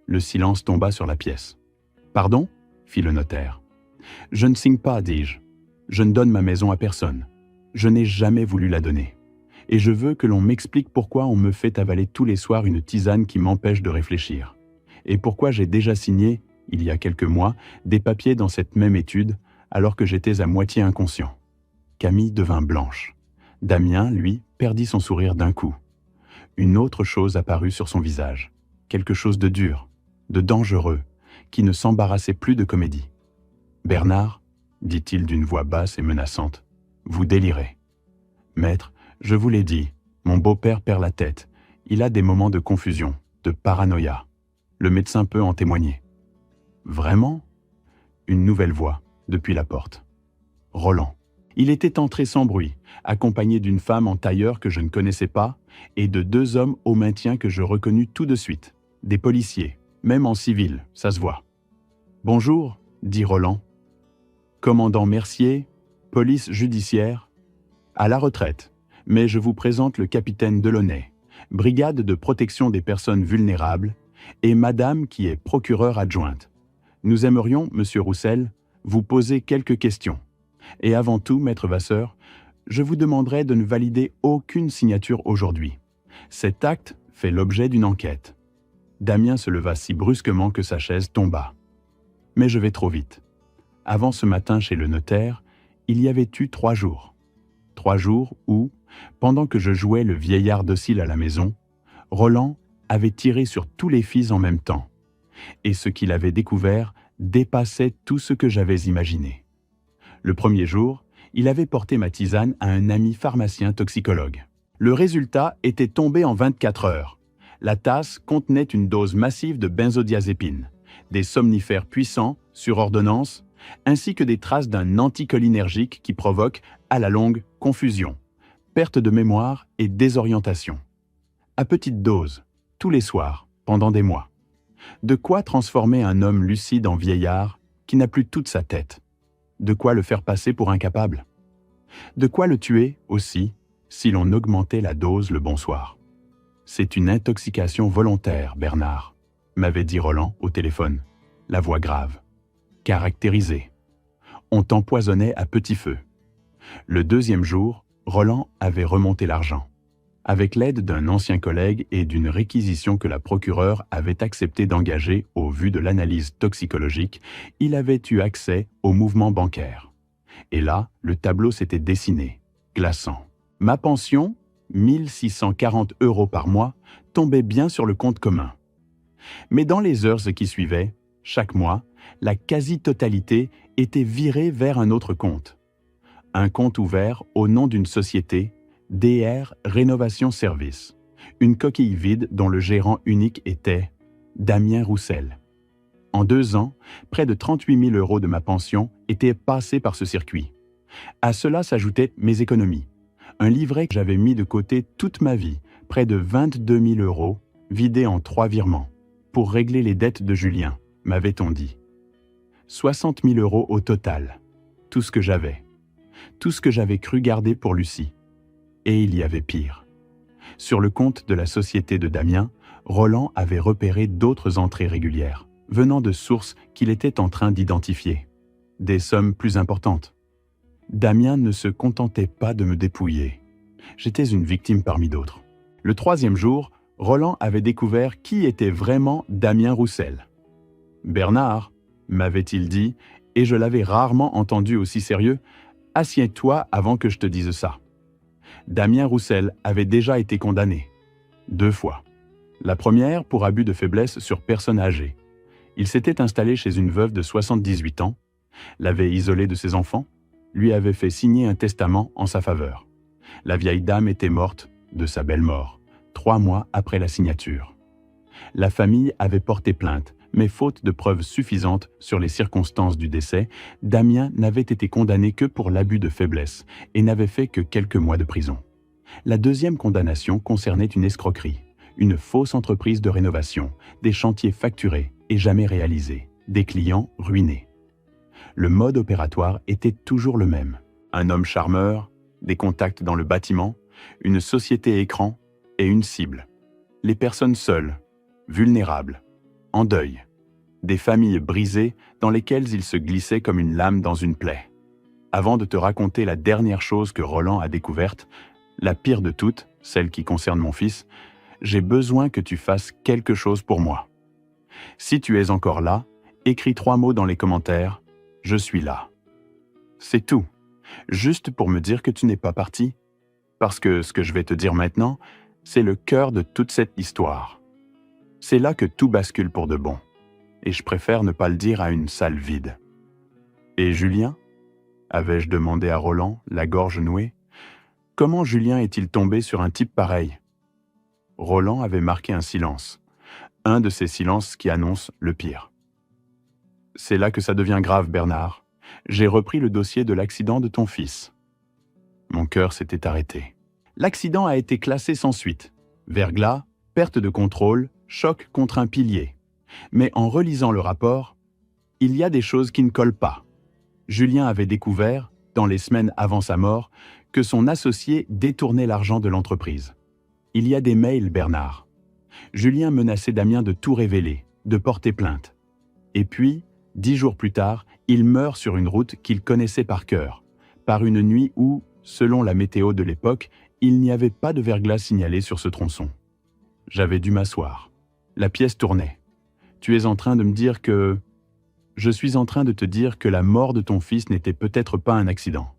Le silence tomba sur la pièce. « Pardon ?» fit le notaire. « Je ne signe pas, dis-je. Je ne donne ma maison à personne. Je n'ai jamais voulu la donner. Et je veux que l'on m'explique pourquoi on me fait avaler tous les soirs une tisane qui m'empêche de réfléchir. Et pourquoi j'ai déjà signé, il y a quelques mois, des papiers dans cette même étude, alors que j'étais à moitié inconscient. » Camille devint blanche. Damien, lui, perdit son sourire d'un coup. Une autre chose apparut sur son visage. Quelque chose de dur, de dangereux, qui ne s'embarrassait plus de comédie. « Bernard, dit-il d'une voix basse et menaçante, vous délirez. Maître, je vous l'ai dit, mon beau-père perd la tête. Il a des moments de confusion, de paranoïa. Le médecin peut en témoigner. » Vraiment ? Une nouvelle voix, depuis la porte. Roland. Il était entré sans bruit, accompagné d'une femme en tailleur que je ne connaissais pas et de 2 hommes au maintien que je reconnus tout de suite. Des policiers, même en civil, ça se voit. « Bonjour, dit Roland. Commandant Mercier, police judiciaire, à la retraite, mais je vous présente le capitaine Delaunay, brigade de protection des personnes vulnérables, et madame qui est procureure adjointe. Nous aimerions, monsieur Roussel, vous poser quelques questions. Et avant tout, maître Vasseur, je vous demanderai de ne valider aucune signature aujourd'hui. Cet acte fait l'objet d'une enquête. » Damien se leva si brusquement que sa chaise tomba. Mais je vais trop vite. Avant ce matin chez le notaire, il y avait eu 3 jours. 3 jours où, pendant que je jouais le vieillard docile à la maison, Roland avait tiré sur tous les fils en même temps. Et ce qu'il avait découvert dépassait tout ce que j'avais imaginé. Le premier jour, il avait porté ma tisane à un ami pharmacien toxicologue. Le résultat était tombé en 24 heures. La tasse contenait une dose massive de benzodiazépine, des somnifères puissants, sur ordonnance, ainsi que des traces d'un anticholinergique qui provoque, à la longue, confusion, perte de mémoire et désorientation. À petite dose, tous les soirs, pendant des mois. De quoi transformer un homme lucide en vieillard qui n'a plus toute sa tête? De quoi le faire passer pour incapable? De quoi le tuer, aussi, si l'on augmentait la dose le bonsoir? C'est une intoxication volontaire, Bernard, m'avait dit Roland au téléphone, la voix grave. Caractérisée. On t'empoisonnait à petit feu. Le 2e jour, Roland avait remonté l'argent. Avec l'aide d'un ancien collègue et d'une réquisition que la procureure avait accepté d'engager au vu de l'analyse toxicologique, il avait eu accès au mouvement bancaire. Et là, le tableau s'était dessiné, glaçant. Ma pension, 1 640 € par mois, tombait bien sur le compte commun. Mais dans les heures qui suivaient, chaque mois, la quasi-totalité était virée vers un autre compte. Un compte ouvert au nom d'une société, DR Rénovation Service, une coquille vide dont le gérant unique était Damien Roussel. En 2 ans, près de 38 000 € de ma pension étaient passés par ce circuit. À cela s'ajoutaient mes économies. Un livret que j'avais mis de côté toute ma vie, près de 22 000 €, vidé en 3 virements, pour régler les dettes de Julien, m'avait-on dit. 60 000 € au total, tout ce que j'avais. Tout ce que j'avais cru garder pour Lucie. Et il y avait pire. Sur le compte de la société de Damien, Roland avait repéré d'autres entrées régulières, venant de sources qu'il était en train d'identifier. Des sommes plus importantes. Damien ne se contentait pas de me dépouiller. J'étais une victime parmi d'autres. Le 3e jour, Roland avait découvert qui était vraiment Damien Roussel. « Bernard », m'avait-il dit, et je l'avais rarement entendu aussi sérieux, « assieds-toi avant que je te dise ça. » Damien Roussel avait déjà été condamné. 2 fois. La première pour abus de faiblesse sur personne âgée. Il s'était installé chez une veuve de 78 ans, L'avait isolé de ses enfants, lui avait fait signer un testament en sa faveur. La vieille dame était morte de sa belle mort, 3 mois après la signature. La famille avait porté plainte, mais faute de preuves suffisantes sur les circonstances du décès, Damien n'avait été condamné que pour l'abus de faiblesse et n'avait fait que quelques mois de prison. La deuxième condamnation concernait une escroquerie, une fausse entreprise de rénovation, des chantiers facturés et jamais réalisés, des clients ruinés. Le mode opératoire était toujours le même. Un homme charmeur, des contacts dans le bâtiment, une société écran et une cible. Les personnes seules, vulnérables, en deuil, des familles brisées dans lesquelles il se glissait comme une lame dans une plaie. Avant de te raconter la dernière chose que Roland a découverte, la pire de toutes, celle qui concerne mon fils, j'ai besoin que tu fasses quelque chose pour moi. Si tu es encore là, écris 3 mots dans les commentaires, « Je suis là ». C'est tout, juste pour me dire que tu n'es pas parti. Parce que ce que je vais te dire maintenant, c'est le cœur de toute cette histoire. C'est là que tout bascule pour de bon. Et je préfère ne pas le dire à une salle vide. « Et Julien ?» avais-je demandé à Roland, la gorge nouée. « Comment Julien est-il tombé sur un type pareil ?» Roland avait marqué un silence. Un de ces silences qui annoncent le pire. « C'est là que ça devient grave, Bernard. J'ai repris le dossier de l'accident de ton fils. » Mon cœur s'était arrêté. L'accident a été classé sans suite. Verglas, perte de contrôle, choc contre un pilier. Mais en relisant le rapport, il y a des choses qui ne collent pas. Julien avait découvert, dans les semaines avant sa mort, que son associé détournait l'argent de l'entreprise. Il y a des mails, Bernard. Julien menaçait Damien de tout révéler, de porter plainte. Et puis, 10 jours plus tard, il meurt sur une route qu'il connaissait par cœur, par une nuit où, selon la météo de l'époque, il n'y avait pas de verglas signalé sur ce tronçon. J'avais dû m'asseoir. La pièce tournait. Tu es en train de me dire que... Je suis en train de te dire que la mort de ton fils n'était peut-être pas un accident,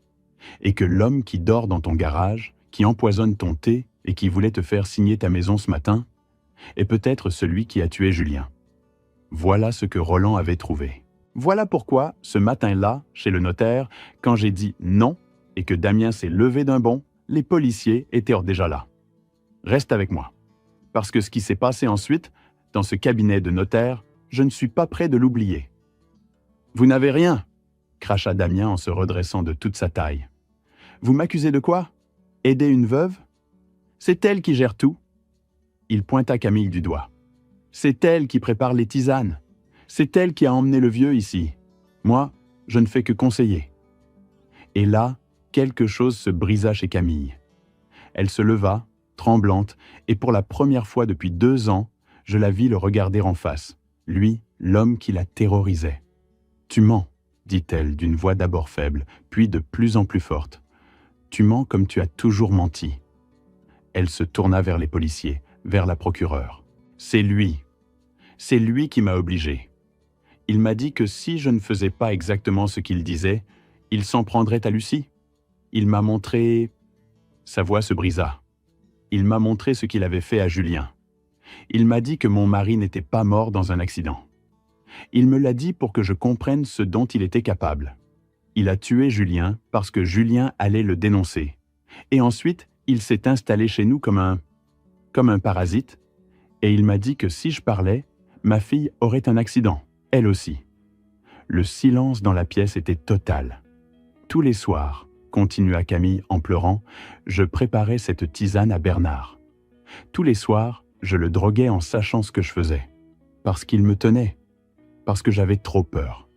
et que l'homme qui dort dans ton garage, qui empoisonne ton thé et qui voulait te faire signer ta maison ce matin, est peut-être celui qui a tué Julien. Voilà ce que Roland avait trouvé. Voilà pourquoi, ce matin-là, chez le notaire, quand j'ai dit non et que Damien s'est levé d'un bond, les policiers étaient déjà là. Reste avec moi. Parce que ce qui s'est passé ensuite, dans ce cabinet de notaire, je ne suis pas prêt de l'oublier. « Vous n'avez rien !» cracha Damien en se redressant de toute sa taille. « Vous m'accusez de quoi? Aider une veuve? C'est elle qui gère tout. » Il pointa Camille du doigt. « C'est elle qui prépare les tisanes. C'est elle qui a emmené le vieux ici. Moi, je ne fais que conseiller. » Et là, quelque chose se brisa chez Camille. Elle se leva, tremblante, et pour la première fois depuis 2 ans, je la vis le regarder en face, lui, l'homme qui la terrorisait. « Tu mens, » dit-elle d'une voix d'abord faible, puis de plus en plus forte. « Tu mens comme tu as toujours menti. » Elle se tourna vers les policiers, vers la procureure. « C'est lui qui m'a obligé. Il m'a dit que si je ne faisais pas exactement ce qu'il disait, il s'en prendrait à Lucie. Il m'a montré... » Sa voix se brisa. « Il m'a montré ce qu'il avait fait à Julien. Il m'a dit que mon mari n'était pas mort dans un accident. Il me l'a dit pour que je comprenne ce dont il était capable. Il a tué Julien parce que Julien allait le dénoncer. Et ensuite, il s'est installé chez nous comme un parasite, et il m'a dit que si je parlais, ma fille aurait un accident, elle aussi. » Le silence dans la pièce était total. Tous les soirs, continua Camille en pleurant, je préparais cette tisane à Bernard. Tous les soirs, je le droguais en sachant ce que je faisais. Parce qu'il me tenait. Parce que j'avais trop peur.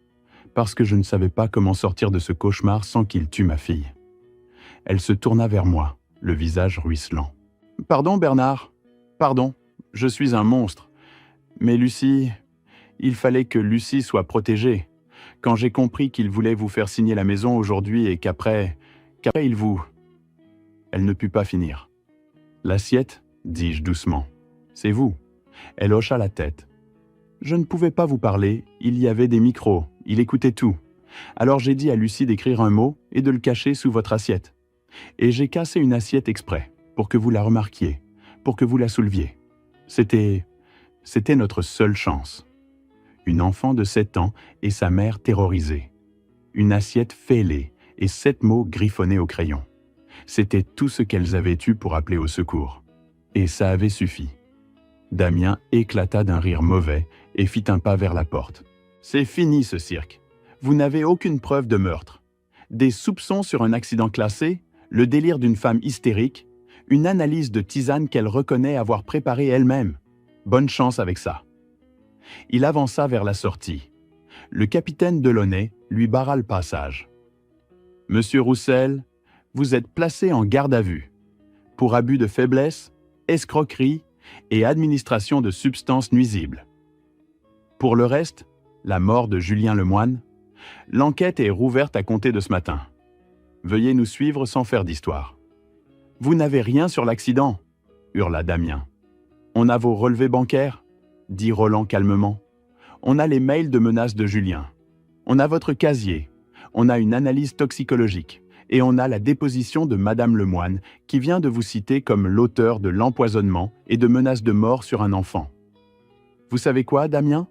Parce que je ne savais pas comment sortir de ce cauchemar sans qu'il tue ma fille. Elle se tourna vers moi, le visage ruisselant. « Pardon, Bernard. Pardon, je suis un monstre. Mais Lucie, il fallait que Lucie soit protégée. Quand j'ai compris qu'il voulait vous faire signer la maison aujourd'hui et qu'après il vous... » Elle ne put pas finir. « L'assiette, dis-je doucement. C'est vous. » Elle hocha la tête. « Je ne pouvais pas vous parler, il y avait des micros, il écoutait tout. Alors j'ai dit à Lucie d'écrire un mot et de le cacher sous votre assiette. Et j'ai cassé une assiette exprès, pour que vous la remarquiez, pour que vous la souleviez. C'était notre seule chance. » Une enfant de 7 ans et sa mère terrorisée. une assiette fêlée et 7 mots griffonnés au crayon. C'était tout ce qu'elles avaient eu pour appeler au secours. Et ça avait suffi. Damien éclata d'un rire mauvais et fit un pas vers la porte. « C'est fini ce cirque. Vous n'avez aucune preuve de meurtre. Des soupçons sur un accident classé, le délire d'une femme hystérique, une analyse de tisane qu'elle reconnaît avoir préparée elle-même. Bonne chance avec ça. » Il avança vers la sortie. Le capitaine Delaunay lui barra le passage. « Monsieur Roussel, vous êtes placé en garde à vue pour abus de faiblesse, escroquerie et administration de substances nuisibles. Pour le reste, la mort de Julien Lemoine, l'enquête est rouverte à compter de ce matin. Veuillez nous suivre sans faire d'histoire. »« Vous n'avez rien sur l'accident » hurla Damien. « On a vos relevés bancaires » dit Roland calmement. « On a les mails de menaces de Julien. On a votre casier. On a une analyse toxicologique. Et on a la déposition de Madame Lemoine qui vient de vous citer comme l'auteur de l'empoisonnement et de menaces de mort sur un enfant. Vous savez quoi, Damien?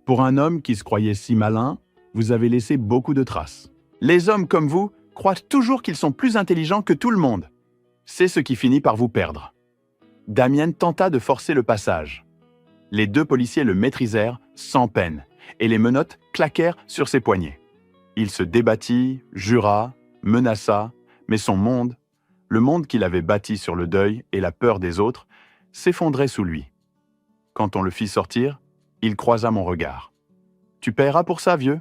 Pour un homme qui se croyait si malin, vous avez laissé beaucoup de traces. Les hommes comme vous croient toujours qu'ils sont plus intelligents que tout le monde. C'est ce qui finit par vous perdre. » Damien tenta de forcer le passage. Les 2 policiers le maîtrisèrent sans peine et les menottes claquèrent sur ses poignets. Il se débattit, jura, menaça, mais son monde, le monde qu'il avait bâti sur le deuil et la peur des autres, s'effondrait sous lui. Quand on le fit sortir, il croisa mon regard. « Tu paieras pour ça, vieux ?» ?»«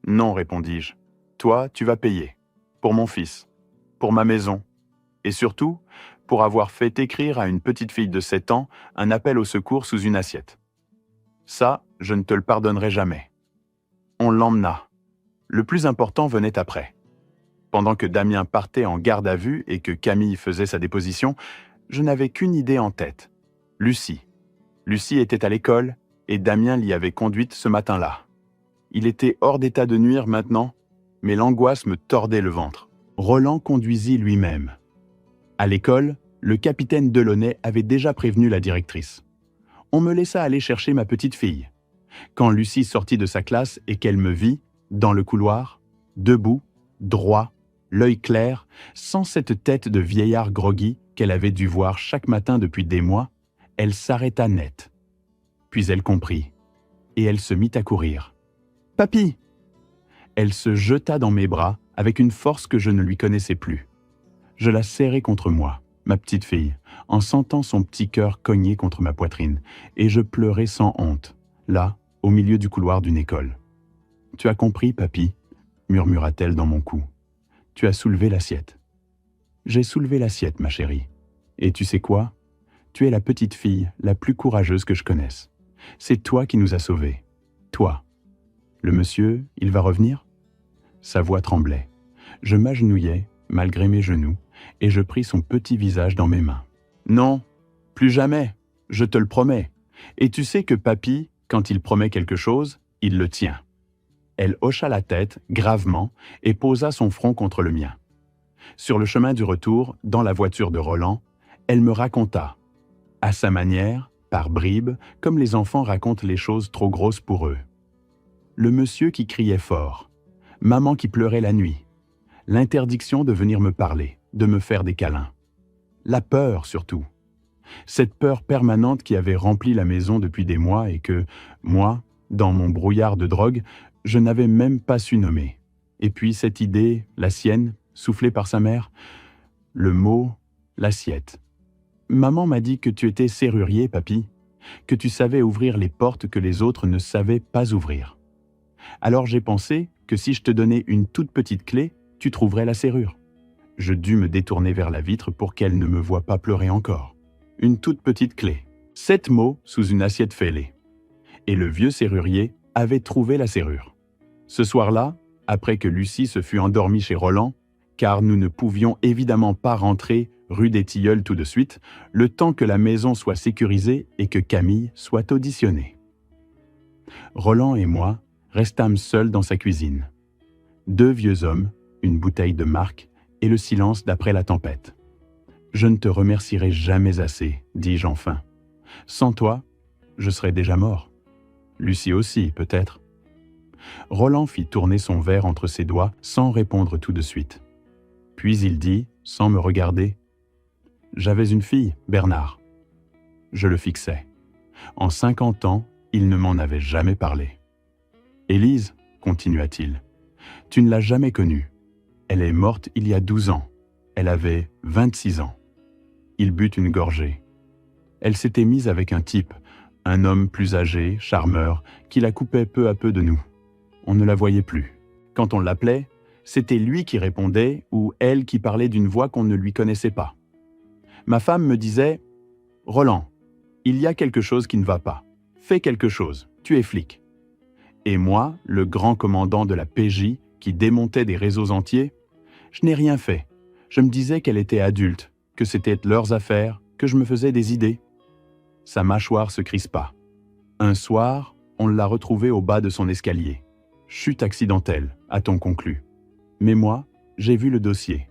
Non, répondis-je. Toi, tu vas payer. Pour mon fils, pour ma maison, et surtout, pour avoir fait écrire à une petite fille de 7 ans un appel au secours sous une assiette. Ça, je ne te le pardonnerai jamais. » On l'emmena. Le plus important venait après. Pendant que Damien partait en garde à vue et que Camille faisait sa déposition, je n'avais qu'une idée en tête. Lucie. Lucie était à l'école et Damien l'y avait conduite ce matin-là. Il était hors d'état de nuire maintenant, mais l'angoisse me tordait le ventre. Roland conduisit lui-même. À l'école, le capitaine Delaunay avait déjà prévenu la directrice. On me laissa aller chercher ma petite fille. Quand Lucie sortit de sa classe et qu'elle me vit, dans le couloir, debout, droit, l'œil clair, sans cette tête de vieillard groggy qu'elle avait dû voir chaque matin depuis des mois, elle s'arrêta net. Puis elle comprit, et elle se mit à courir. « Papy !» Elle se jeta dans mes bras avec une force que je ne lui connaissais plus. Je la serrai contre moi, ma petite fille, en sentant son petit cœur cogner contre ma poitrine, et je pleurais sans honte, là, au milieu du couloir d'une école. « Tu as compris, papy ?» murmura-t-elle dans mon cou. « Tu as soulevé l'assiette. » J'ai soulevé l'assiette, ma chérie. Et tu sais quoi? Tu es la petite fille la plus courageuse que je connaisse. C'est toi qui nous as sauvés. Toi. Le monsieur, il va revenir? Sa voix tremblait. Je m'agenouillai, malgré mes genoux, et je pris son petit visage dans mes mains. Non, plus jamais, je te le promets. Et tu sais que papy, quand il promet quelque chose, il le tient. Elle hocha la tête, gravement, et posa son front contre le mien. Sur le chemin du retour, dans la voiture de Roland, elle me raconta, à sa manière, par bribes, comme les enfants racontent les choses trop grosses pour eux. Le monsieur qui criait fort, maman qui pleurait la nuit, l'interdiction de venir me parler, de me faire des câlins. La peur surtout. Cette peur permanente qui avait rempli la maison depuis des mois et que, moi, dans mon brouillard de drogue, je n'avais même pas su nommer. Et puis cette idée, la sienne, soufflée par sa mère, le mot, l'assiette. Maman m'a dit que tu étais serrurier, papy, que tu savais ouvrir les portes que les autres ne savaient pas ouvrir. Alors j'ai pensé que si je te donnais une toute petite clé, tu trouverais la serrure. Je dus me détourner vers la vitre pour qu'elle ne me voie pas pleurer encore. Une toute petite clé. 7 mots sous une assiette fêlée. Et le vieux serrurier avait trouvé la serrure. Ce soir-là, après que Lucie se fut endormie chez Roland, car nous ne pouvions évidemment pas rentrer rue des Tilleuls tout de suite, le temps que la maison soit sécurisée et que Camille soit auditionnée. Roland et moi restâmes seuls dans sa cuisine. 2 vieux hommes, une bouteille de marque et le silence d'après la tempête. « Je ne te remercierai jamais assez, dis-je enfin. Sans toi, je serais déjà mort. Lucie aussi, peut-être. Roland fit tourner son verre entre ses doigts sans répondre tout de suite. Puis il dit, sans me regarder, « J'avais une fille, Bernard. » Je le fixais. En 50 ans, il ne m'en avait jamais parlé. « Élise, continua-t-il, tu ne l'as jamais connue. Elle est morte il y a 12 ans. Elle avait 26 ans. » Il but une gorgée. Elle s'était mise avec un type, un homme plus âgé, charmeur, qui la coupait peu à peu de nous. On ne la voyait plus. Quand on l'appelait, c'était lui qui répondait ou elle qui parlait d'une voix qu'on ne lui connaissait pas. Ma femme me disait « Roland, il y a quelque chose qui ne va pas. Fais quelque chose, tu es flic. » Et moi, le grand commandant de la PJ qui démontait des réseaux entiers, je n'ai rien fait. Je me disais qu'elle était adulte, que c'était leurs affaires, que je me faisais des idées. Sa mâchoire se crispa. Un soir, on l'a retrouvée au bas de son escalier. Chute accidentelle, a-t-on conclu. Mais moi, j'ai vu le dossier.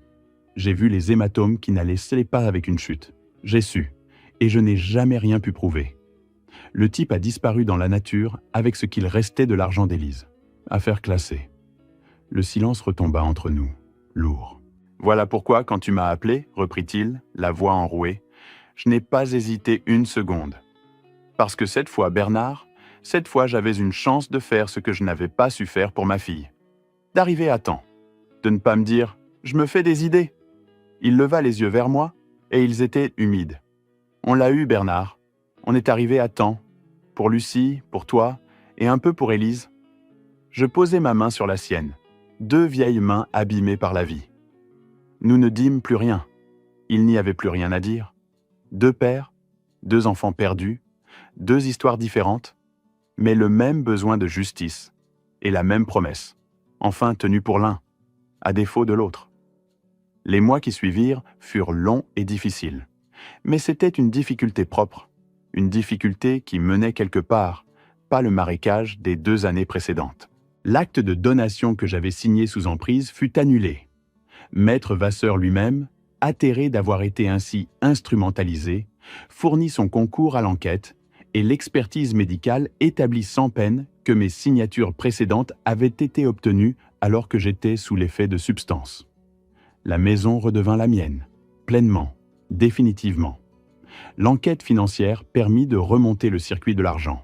J'ai vu les hématomes qui n'allaient pas avec une chute. J'ai su, et je n'ai jamais rien pu prouver. Le type a disparu dans la nature avec ce qu'il restait de l'argent d'Élise. Affaire classée. Le silence retomba entre nous, lourd. « Voilà pourquoi, quand tu m'as appelé, reprit-il, la voix enrouée, je n'ai pas hésité une seconde. Parce que cette fois, Bernard, cette fois j'avais une chance de faire ce que je n'avais pas su faire pour ma fille. D'arriver à temps. De ne pas me dire « je me fais des idées ». Il leva les yeux vers moi et ils étaient humides. On l'a eu, Bernard. On est arrivé à temps. Pour Lucie, pour toi et un peu pour Élise. Je posai ma main sur la sienne. 2 vieilles mains abîmées par la vie. Nous ne dîmes plus rien. Il n'y avait plus rien à dire. 2 pères, 2 enfants perdus, 2 histoires différentes, mais le même besoin de justice et la même promesse, enfin tenue pour l'un, à défaut de l'autre. Les mois qui suivirent furent longs et difficiles, mais c'était une difficulté propre, une difficulté qui menait quelque part, pas le marécage des 2 années précédentes. L'acte de donation que j'avais signé sous emprise fut annulé. Maître Vasseur lui-même, atterré d'avoir été ainsi instrumentalisé, fournit son concours à l'enquête et l'expertise médicale établit sans peine que mes signatures précédentes avaient été obtenues alors que j'étais sous l'effet de substances. La maison redevint la mienne, pleinement, définitivement. L'enquête financière permit de remonter le circuit de l'argent.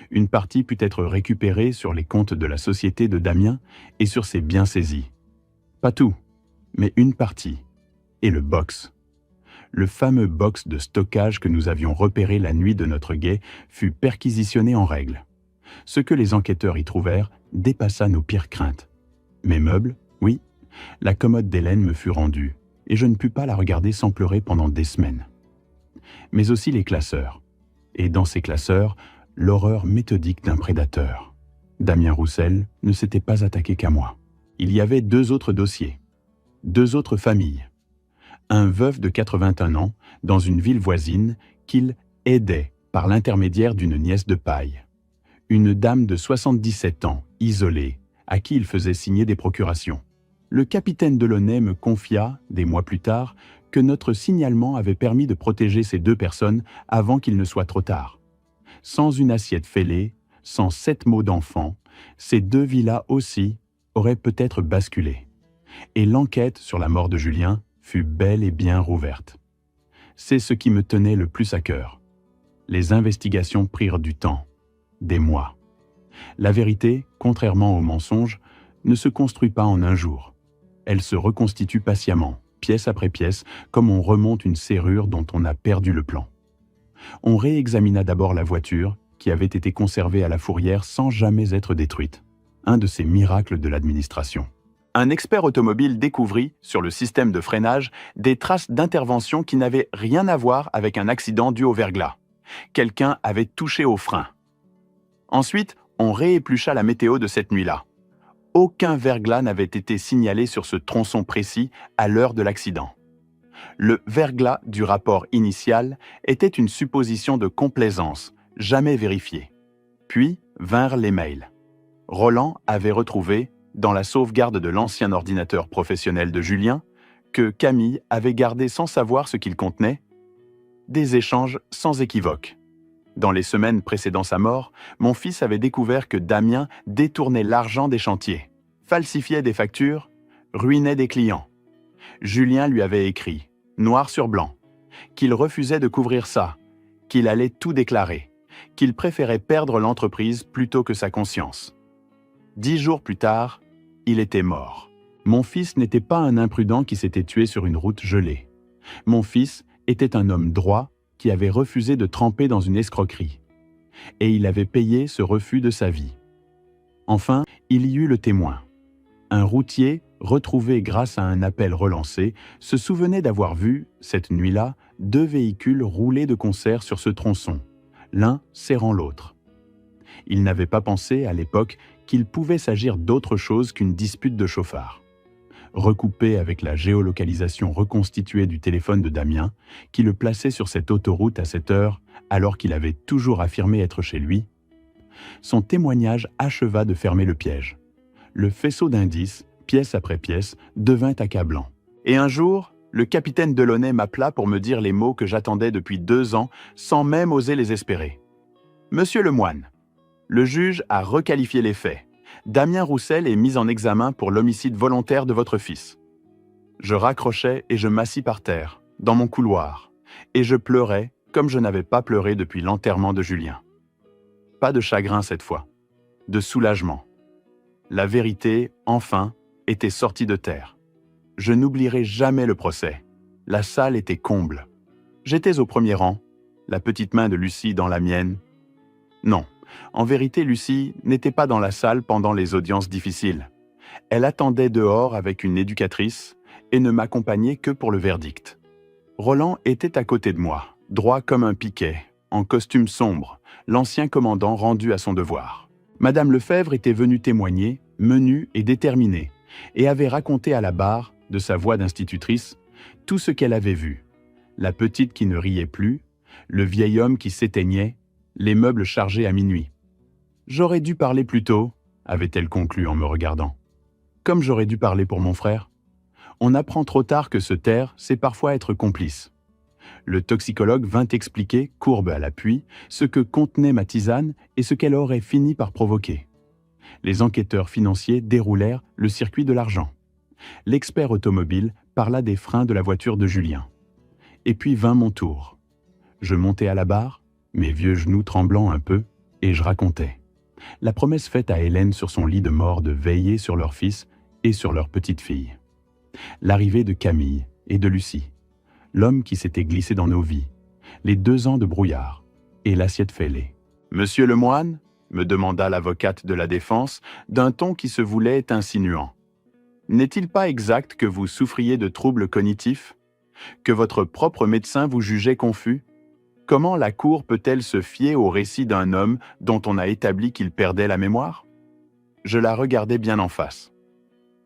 Une partie put être récupérée sur les comptes de la société de Damien et sur ses biens saisis. Pas tout, mais une partie. Et le box. Le fameux box de stockage que nous avions repéré la nuit de notre guet fut perquisitionné en règle. Ce que les enquêteurs y trouvèrent dépassa nos pires craintes. Mes meubles, oui, la commode d'Hélène me fut rendue, et je ne pus pas la regarder sans pleurer pendant des semaines. Mais aussi les classeurs. Et dans ces classeurs, l'horreur méthodique d'un prédateur. Damien Roussel ne s'était pas attaqué qu'à moi. Il y avait 2 autres dossiers, 2 autres familles. Un veuf de 81 ans, dans une ville voisine, qu'il aidait par l'intermédiaire d'une nièce de paille. Une dame de 77 ans, isolée, à qui il faisait signer des procurations. Le capitaine Delaunay me confia, des mois plus tard, que notre signalement avait permis de protéger ces 2 personnes avant qu'il ne soit trop tard. Sans une assiette fêlée, sans 7 mots d'enfant, ces 2 vies-là aussi auraient peut-être basculé. Et l'enquête sur la mort de Julien fut bel et bien rouverte. C'est ce qui me tenait le plus à cœur. Les investigations prirent du temps, des mois. La vérité, contrairement au mensonge, ne se construit pas en un jour. Elle se reconstitue patiemment, pièce après pièce, comme on remonte une serrure dont on a perdu le plan. On réexamina d'abord la voiture, qui avait été conservée à la fourrière sans jamais être détruite. Un de ces miracles de l'administration. Un expert automobile découvrit, sur le système de freinage, des traces d'intervention qui n'avaient rien à voir avec un accident dû au verglas. Quelqu'un avait touché au frein. Ensuite, on rééplucha la météo de cette nuit-là. Aucun verglas n'avait été signalé sur ce tronçon précis à l'heure de l'accident. Le verglas du rapport initial était une supposition de complaisance, jamais vérifiée. Puis vinrent les mails. Roland avait retrouvé, dans la sauvegarde de l'ancien ordinateur professionnel de Julien, que Camille avait gardé sans savoir ce qu'il contenait, des échanges sans équivoque. Dans les semaines précédant sa mort, mon fils avait découvert que Damien détournait l'argent des chantiers, falsifiait des factures, ruinait des clients. Julien lui avait écrit, noir sur blanc, qu'il refusait de couvrir ça, qu'il allait tout déclarer, qu'il préférait perdre l'entreprise plutôt que sa conscience. 10 jours plus tard, il était mort. Mon fils n'était pas un imprudent qui s'était tué sur une route gelée. Mon fils était un homme droit qui avait refusé de tremper dans une escroquerie. Et il avait payé ce refus de sa vie. Enfin, il y eut le témoin. Un routier, retrouvé grâce à un appel relancé, se souvenait d'avoir vu, cette nuit-là, 2 véhicules rouler de concert sur ce tronçon, l'un serrant l'autre. Il n'avait pas pensé, à l'époque, qu'il pouvait s'agir d'autre chose qu'une dispute de chauffard. Recoupé avec la géolocalisation reconstituée du téléphone de Damien, qui le plaçait sur cette autoroute à cette heure, alors qu'il avait toujours affirmé être chez lui, son témoignage acheva de fermer le piège. Le faisceau d'indices, pièce après pièce, devint accablant. Et un jour, le capitaine Delaunay m'appela pour me dire les mots que j'attendais depuis 2 ans, sans même oser les espérer. « Monsieur Lemoine, le juge a requalifié les faits. Damien Roussel est mis en examen pour l'homicide volontaire de votre fils. » Je raccrochais et je m'assis par terre, dans mon couloir, et je pleurais comme je n'avais pas pleuré depuis l'enterrement de Julien. Pas de chagrin cette fois, de soulagement. La vérité, enfin, était sortie de terre. Je n'oublierai jamais le procès. La salle était comble. J'étais au premier rang, la petite main de Lucie dans la mienne. Non, en vérité, Lucie n'était pas dans la salle pendant les audiences difficiles. Elle attendait dehors avec une éducatrice et ne m'accompagnait que pour le verdict. Roland était à côté de moi, droit comme un piquet, en costume sombre, l'ancien commandant rendu à son devoir. Madame Lefebvre était venue témoigner, menue et déterminée, et avait raconté à la barre, de sa voix d'institutrice, tout ce qu'elle avait vu. La petite qui ne riait plus, le vieil homme qui s'éteignait, les meubles chargés à minuit. « J'aurais dû parler plus tôt », avait-elle conclu en me regardant. « Comme j'aurais dû parler pour mon frère. On apprend trop tard que se taire, c'est parfois être complice. » Le toxicologue vint expliquer, courbe à l'appui, ce que contenait ma tisane et ce qu'elle aurait fini par provoquer. Les enquêteurs financiers déroulèrent le circuit de l'argent. L'expert automobile parla des freins de la voiture de Julien. Et puis vint mon tour. Je montai à la barre, mes vieux genoux tremblant un peu, et je racontais. La promesse faite à Hélène sur son lit de mort de veiller sur leur fils et sur leur petite fille. L'arrivée de Camille et de Lucie. L'homme qui s'était glissé dans nos vies. Les 2 ans de brouillard. Et l'assiette fêlée. « Monsieur Lemoine ?» me demanda l'avocate de la défense d'un ton qui se voulait insinuant. « N'est-il pas exact que vous souffriez de troubles cognitifs? Que votre propre médecin vous jugeait confus? Comment la Cour peut-elle se fier au récit d'un homme dont on a établi qu'il perdait la mémoire ?» Je la regardais bien en face.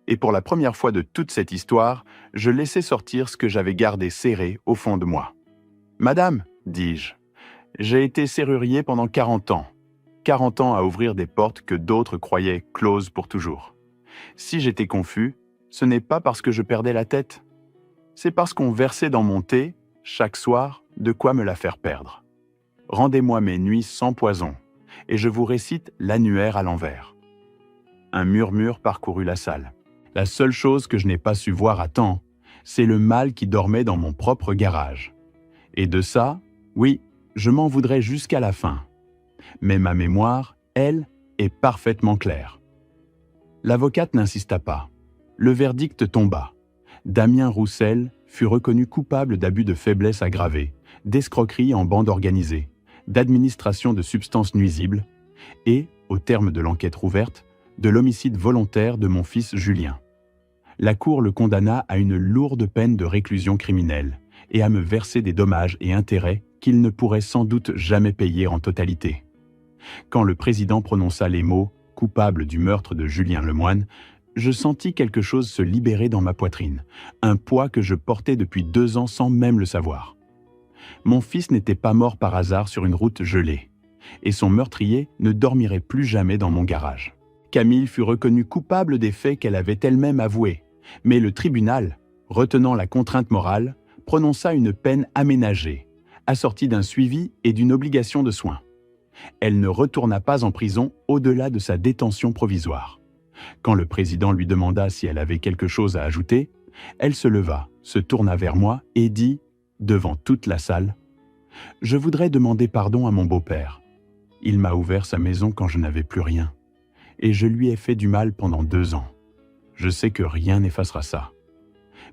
Et pour la première fois de toute cette histoire, je laissai sortir ce que j'avais gardé serré au fond de moi. « Madame, dis-je, j'ai été serrurier pendant 40 ans. 40 ans à ouvrir des portes que d'autres croyaient closes pour toujours. Si j'étais confus, ce n'est pas parce que je perdais la tête. C'est parce qu'on versait dans mon thé, chaque soir, de quoi me la faire perdre. Rendez-moi mes nuits sans poison, et je vous récite l'annuaire à l'envers. » Un murmure parcourut la salle. La seule chose que je n'ai pas su voir à temps, c'est le mal qui dormait dans mon propre garage. Et de ça, oui, je m'en voudrais jusqu'à la fin. Mais ma mémoire, elle, est parfaitement claire. L'avocate n'insista pas. Le verdict tomba. Damien Roussel fut reconnu coupable d'abus de faiblesse aggravée, d'escroquerie en bande organisée, d'administration de substances nuisibles et, au terme de l'enquête rouverte, de l'homicide volontaire de mon fils Julien. La Cour le condamna à une lourde peine de réclusion criminelle et à me verser des dommages et intérêts qu'il ne pourrait sans doute jamais payer en totalité. Quand le président prononça les mots « coupable du meurtre de Julien Lemoine », je sentis quelque chose se libérer dans ma poitrine, un poids que je portais depuis 2 ans sans même le savoir. Mon fils n'était pas mort par hasard sur une route gelée, et son meurtrier ne dormirait plus jamais dans mon garage. Camille fut reconnue coupable des faits qu'elle avait elle-même avoués, mais le tribunal, retenant la contrainte morale, prononça une peine aménagée, assortie d'un suivi et d'une obligation de soins. Elle ne retourna pas en prison au-delà de sa détention provisoire. Quand le président lui demanda si elle avait quelque chose à ajouter, elle se leva, se tourna vers moi et dit, devant toute la salle, « Je voudrais demander pardon à mon beau-père. Il m'a ouvert sa maison quand je n'avais plus rien. Et je lui ai fait du mal pendant 2 ans. Je sais que rien n'effacera ça.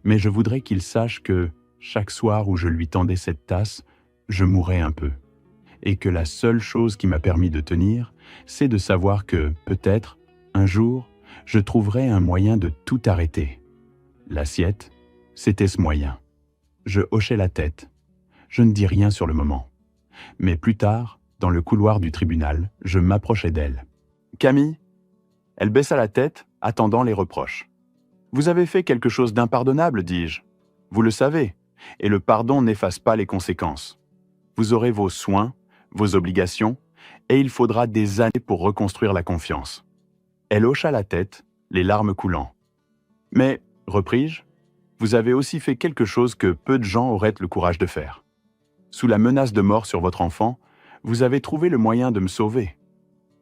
Mais je voudrais qu'il sache que, chaque soir où je lui tendais cette tasse, je mourais un peu. Et que la seule chose qui m'a permis de tenir, c'est de savoir que, peut-être, un jour, je trouverais un moyen de tout arrêter. L'assiette, c'était ce moyen. Je hochais la tête. Je ne dis rien sur le moment. Mais plus tard, dans le couloir du tribunal, je m'approchai d'elle. « Camille ?» Elle baissa la tête, attendant les reproches. « Vous avez fait quelque chose d'impardonnable, dis-je. Vous le savez, et le pardon n'efface pas les conséquences. Vous aurez vos soins, vos obligations, et il faudra des années pour reconstruire la confiance. » Elle hocha la tête, les larmes coulant. « Mais, repris-je, vous avez aussi fait quelque chose que peu de gens auraient le courage de faire. Sous la menace de mort sur votre enfant, vous avez trouvé le moyen de me sauver.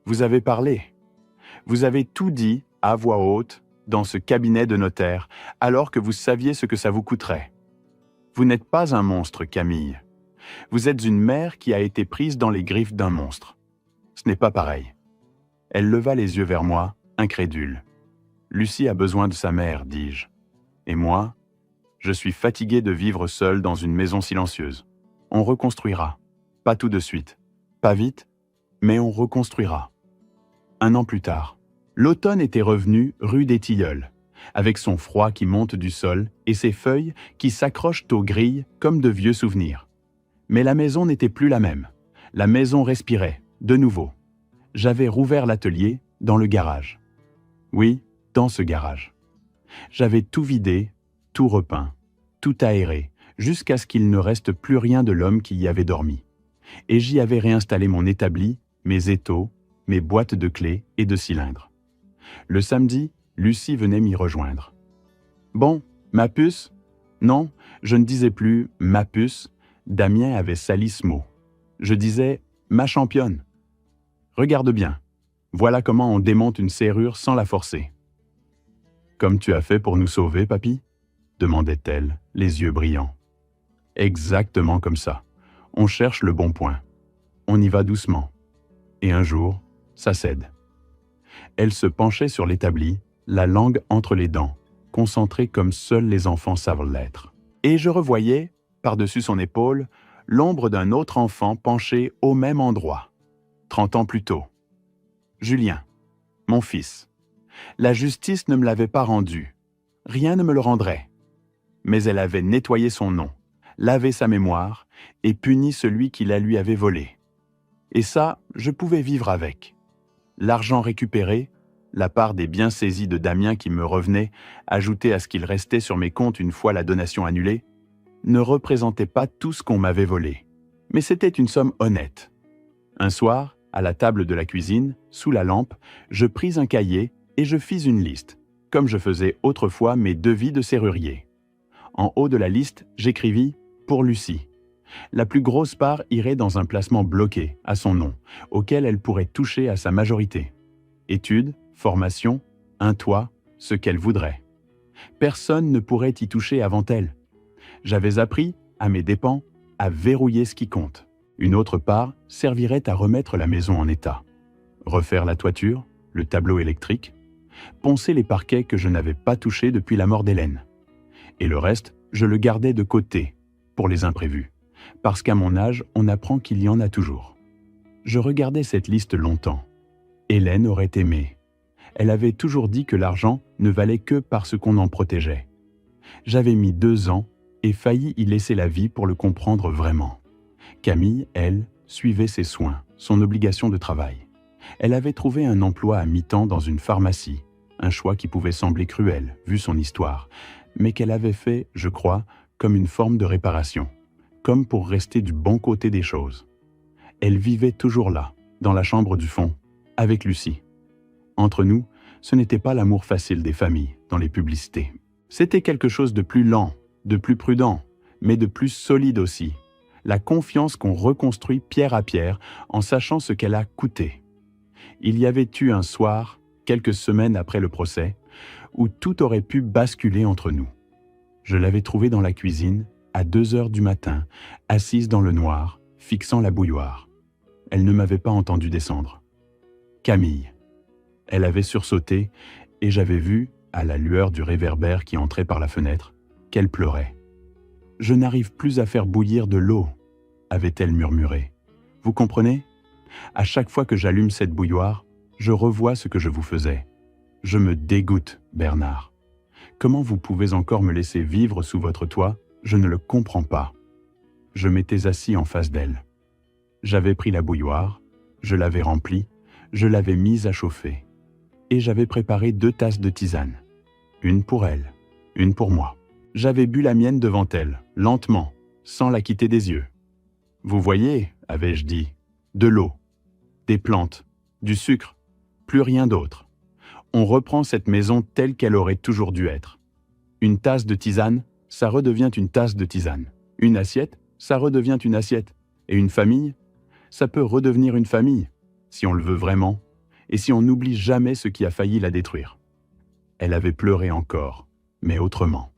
Vous avez parlé. Vous avez tout dit, à voix haute, dans ce cabinet de notaire, alors que vous saviez ce que ça vous coûterait. Vous n'êtes pas un monstre, Camille. Vous êtes une mère qui a été prise dans les griffes d'un monstre. Ce n'est pas pareil. » Elle leva les yeux vers moi, incrédule. « Lucie a besoin de sa mère, dis-je. Et moi, je suis fatigué de vivre seul dans une maison silencieuse. On reconstruira. Pas tout de suite. Pas vite, mais on reconstruira. » 1 an plus tard, l'automne était revenu rue des Tilleuls, avec son froid qui monte du sol et ses feuilles qui s'accrochent aux grilles comme de vieux souvenirs. Mais la maison n'était plus la même. La maison respirait, de nouveau. J'avais rouvert l'atelier dans le garage. Oui, dans ce garage. J'avais tout vidé, tout repeint, tout aéré, jusqu'à ce qu'il ne reste plus rien de l'homme qui y avait dormi. Et j'y avais réinstallé mon établi, mes étaux, mes boîtes de clés et de cylindres. Le samedi, Lucie venait m'y rejoindre. « Bon, ma puce ?» Non, je ne disais plus « ma puce », Damien avait sali ce mot. Je disais « ma championne ». Regarde bien, voilà comment on démonte une serrure sans la forcer. « Comme tu as fait pour nous sauver, papy ?» demandait-elle, les yeux brillants. « Exactement comme ça. On cherche le bon point. On y va doucement. Et un jour, ça cède. » Elle se penchait sur l'établi, la langue entre les dents, concentrée comme seuls les enfants savent l'être. Et je revoyais, par-dessus son épaule, l'ombre d'un autre enfant penché au même endroit, 30 ans plus tôt. Julien, mon fils. La justice ne me l'avait pas rendu. Rien ne me le rendrait. Mais elle avait nettoyé son nom, lavé sa mémoire et puni celui qui la lui avait volée. Et ça, je pouvais vivre avec. L'argent récupéré, la part des biens saisis de Damien qui me revenait, ajoutée à ce qu'il restait sur mes comptes une fois la donation annulée, ne représentait pas tout ce qu'on m'avait volé. Mais c'était une somme honnête. Un soir, à la table de la cuisine, sous la lampe, je pris un cahier et je fis une liste, comme je faisais autrefois mes devis de serrurier. En haut de la liste, j'écrivis « Pour Lucie ». La plus grosse part irait dans un placement bloqué, à son nom, auquel elle pourrait toucher à sa majorité. Études, formation, un toit, ce qu'elle voudrait. Personne ne pourrait y toucher avant elle. J'avais appris, à mes dépens, à verrouiller ce qui compte. Une autre part servirait à remettre la maison en état. Refaire la toiture, le tableau électrique, poncer les parquets que je n'avais pas touchés depuis la mort d'Hélène. Et le reste, je le gardais de côté, pour les imprévus, parce qu'à mon âge, on apprend qu'il y en a toujours. Je regardais cette liste longtemps. Hélène aurait aimé. Elle avait toujours dit que l'argent ne valait que parce qu'on en protégeait. J'avais mis 2 ans et failli y laisser la vie pour le comprendre vraiment. Camille, elle, suivait ses soins, son obligation de travail. Elle avait trouvé un emploi à mi-temps dans une pharmacie, un choix qui pouvait sembler cruel, vu son histoire, mais qu'elle avait fait, je crois, comme une forme de réparation, comme pour rester du bon côté des choses. Elle vivait toujours là, dans la chambre du fond, avec Lucie. Entre nous, ce n'était pas l'amour facile des familles, dans les publicités. C'était quelque chose de plus lent, de plus prudent, mais de plus solide aussi. la confiance qu'on reconstruit pierre à pierre en sachant ce qu'elle a coûté. Il y avait eu un soir, quelques semaines après le procès, où tout aurait pu basculer entre nous. Je l'avais trouvée dans la cuisine, à 2 heures du matin, assise dans le noir, fixant la bouilloire. Elle ne m'avait pas entendu descendre. Camille. Elle avait sursauté et j'avais vu, à la lueur du réverbère qui entrait par la fenêtre, qu'elle pleurait. « Je n'arrive plus à faire bouillir de l'eau », avait-elle murmuré. « Vous comprenez ? À chaque fois que j'allume cette bouilloire, je revois ce que je vous faisais. Je me dégoûte, Bernard. Comment vous pouvez encore me laisser vivre sous votre toit ? Je ne le comprends pas. » Je m'étais assis en face d'elle. J'avais pris la bouilloire, je l'avais remplie, je l'avais mise à chauffer. Et j'avais préparé 2 tasses de tisane. Une pour elle, une pour moi. J'avais bu la mienne devant elle, lentement, sans la quitter des yeux. « Vous voyez, avais-je dit, de l'eau, des plantes, du sucre, plus rien d'autre. On reprend cette maison telle qu'elle aurait toujours dû être. Une tasse de tisane, ça redevient une tasse de tisane. Une assiette, ça redevient une assiette. Et une famille, ça peut redevenir une famille, si on le veut vraiment, et si on n'oublie jamais ce qui a failli la détruire. » Elle avait pleuré encore, mais autrement.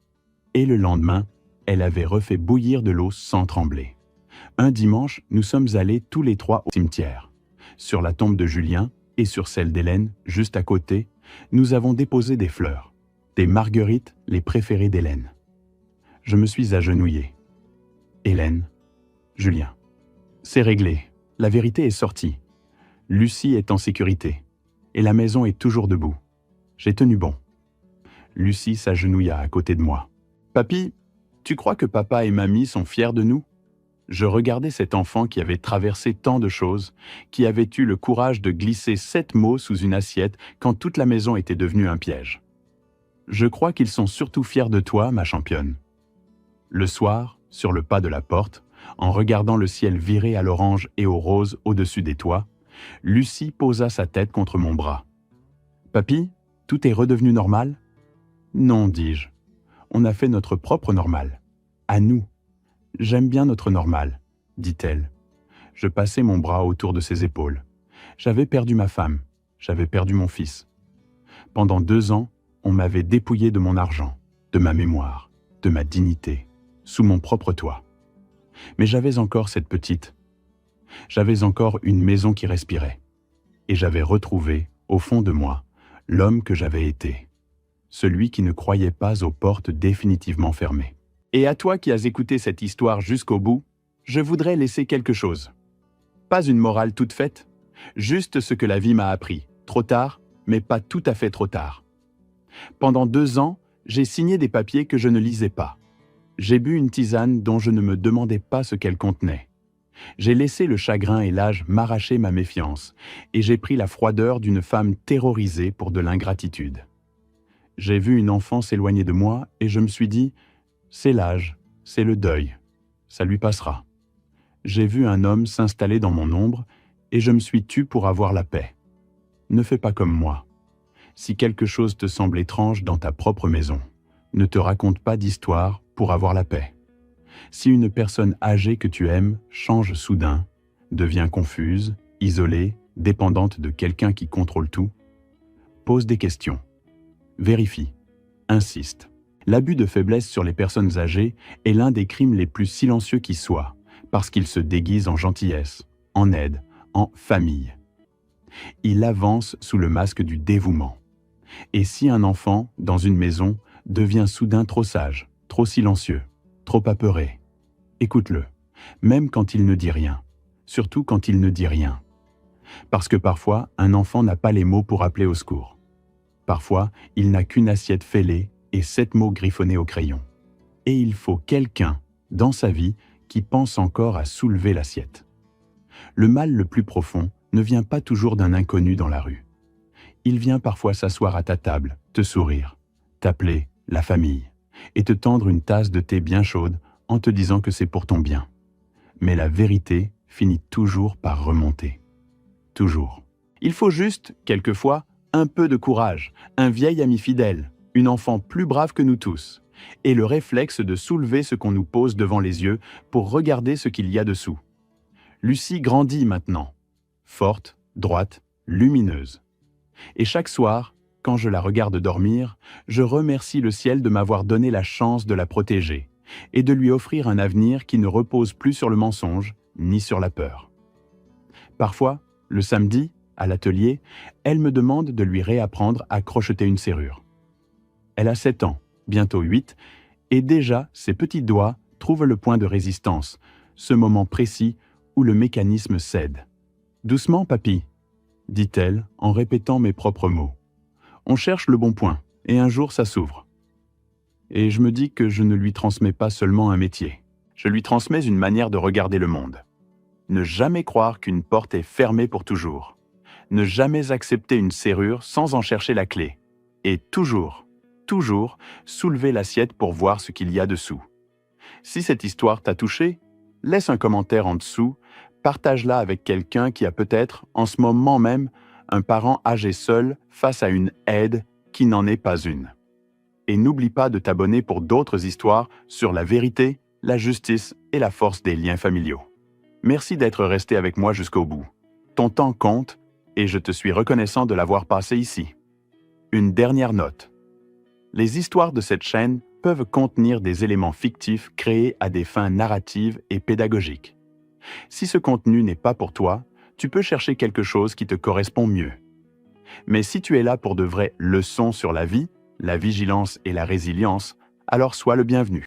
Et le lendemain, elle avait refait bouillir de l'eau sans trembler. Un dimanche, nous sommes allés tous les 3 au cimetière. Sur la tombe de Julien et sur celle d'Hélène, juste à côté, nous avons déposé des fleurs, des marguerites, les préférées d'Hélène. Je me suis agenouillé. Hélène, Julien. C'est réglé, la vérité est sortie. Lucie est en sécurité, et la maison est toujours debout. J'ai tenu bon. Lucie s'agenouilla à côté de moi. « Papy, tu crois que papa et mamie sont fiers de nous ?» Je regardais cet enfant qui avait traversé tant de choses, qui avait eu le courage de glisser 7 mots sous une assiette quand toute la maison était devenue un piège. « Je crois qu'ils sont surtout fiers de toi, ma championne. » Le soir, sur le pas de la porte, en regardant le ciel viré à l'orange et au rose au-dessus des toits, Lucie posa sa tête contre mon bras. « Papy, tout est redevenu normal ?»« Non, dis-je. On a fait notre propre normal. À nous. J'aime bien notre normal, dit-elle. Je passai mon bras autour de ses épaules. J'avais perdu ma femme, j'avais perdu mon fils. Pendant 2 ans, on m'avait dépouillé de mon argent, de ma mémoire, de ma dignité, sous mon propre toit. Mais j'avais encore cette petite. J'avais encore une maison qui respirait. Et j'avais retrouvé, au fond de moi, l'homme que j'avais été. Celui qui ne croyait pas aux portes définitivement fermées. Et à toi qui as écouté cette histoire jusqu'au bout, je voudrais laisser quelque chose. Pas une morale toute faite, juste ce que la vie m'a appris, trop tard, mais pas tout à fait trop tard. Pendant 2 ans, j'ai signé des papiers que je ne lisais pas. J'ai bu une tisane dont je ne me demandais pas ce qu'elle contenait. J'ai laissé le chagrin et l'âge m'arracher ma méfiance, et j'ai pris la froideur d'une femme terrorisée pour de l'ingratitude. J'ai vu une enfant s'éloigner de moi et je me suis dit « c'est l'âge, c'est le deuil, ça lui passera ». J'ai vu un homme s'installer dans mon ombre et je me suis tu pour avoir la paix. Ne fais pas comme moi. Si quelque chose te semble étrange dans ta propre maison, ne te raconte pas d'histoire pour avoir la paix. Si une personne âgée que tu aimes change soudain, devient confuse, isolée, dépendante de quelqu'un qui contrôle tout, pose des questions. Vérifie. Insiste. L'abus de faiblesse sur les personnes âgées est l'un des crimes les plus silencieux qui soient, parce qu'il se déguise en gentillesse, en aide, en famille. Il avance sous le masque du dévouement. Et si un enfant, dans une maison, devient soudain trop sage, trop silencieux, trop apeuré, écoute-le, même quand il ne dit rien, surtout quand il ne dit rien. Parce que parfois, un enfant n'a pas les mots pour appeler au secours. Parfois, il n'a qu'une assiette fêlée et 7 mots griffonnés au crayon. Et il faut quelqu'un, dans sa vie, qui pense encore à soulever l'assiette. Le mal le plus profond ne vient pas toujours d'un inconnu dans la rue. Il vient parfois s'asseoir à ta table, te sourire, t'appeler la famille, et te tendre une tasse de thé bien chaude en te disant que c'est pour ton bien. Mais la vérité finit toujours par remonter. Toujours. Il faut juste, quelquefois, un peu de courage, un vieil ami fidèle, une enfant plus brave que nous tous, et le réflexe de soulever ce qu'on nous pose devant les yeux pour regarder ce qu'il y a dessous. Lucie grandit maintenant, forte, droite, lumineuse. Et chaque soir, quand je la regarde dormir, je remercie le ciel de m'avoir donné la chance de la protéger et de lui offrir un avenir qui ne repose plus sur le mensonge ni sur la peur. Parfois, le samedi, à l'atelier, elle me demande de lui réapprendre à crocheter une serrure. Elle a 7 ans, bientôt 8, et déjà ses petits doigts trouvent le point de résistance, ce moment précis où le mécanisme cède. « Doucement, papy », dit-elle en répétant mes propres mots. On cherche le bon point, et un jour ça s'ouvre. Et je me dis que je ne lui transmets pas seulement un métier. Je lui transmets une manière de regarder le monde. Ne jamais croire qu'une porte est fermée pour toujours. Ne jamais accepter une serrure sans en chercher la clé. Et toujours soulever l'assiette pour voir ce qu'il y a dessous. Si cette histoire t'a touché, laisse un commentaire en dessous, partage-la avec quelqu'un qui a peut-être, en ce moment même, un parent âgé seul face à une aide qui n'en est pas une. Et n'oublie pas de t'abonner pour d'autres histoires sur la vérité, la justice et la force des liens familiaux. Merci d'être resté avec moi jusqu'au bout. Ton temps compte et je te suis reconnaissant de l'avoir passé ici. Une dernière note. Les histoires de cette chaîne peuvent contenir des éléments fictifs créés à des fins narratives et pédagogiques. Si ce contenu n'est pas pour toi, tu peux chercher quelque chose qui te correspond mieux. Mais si tu es là pour de vraies leçons sur la vie, la vigilance et la résilience, alors sois le bienvenu.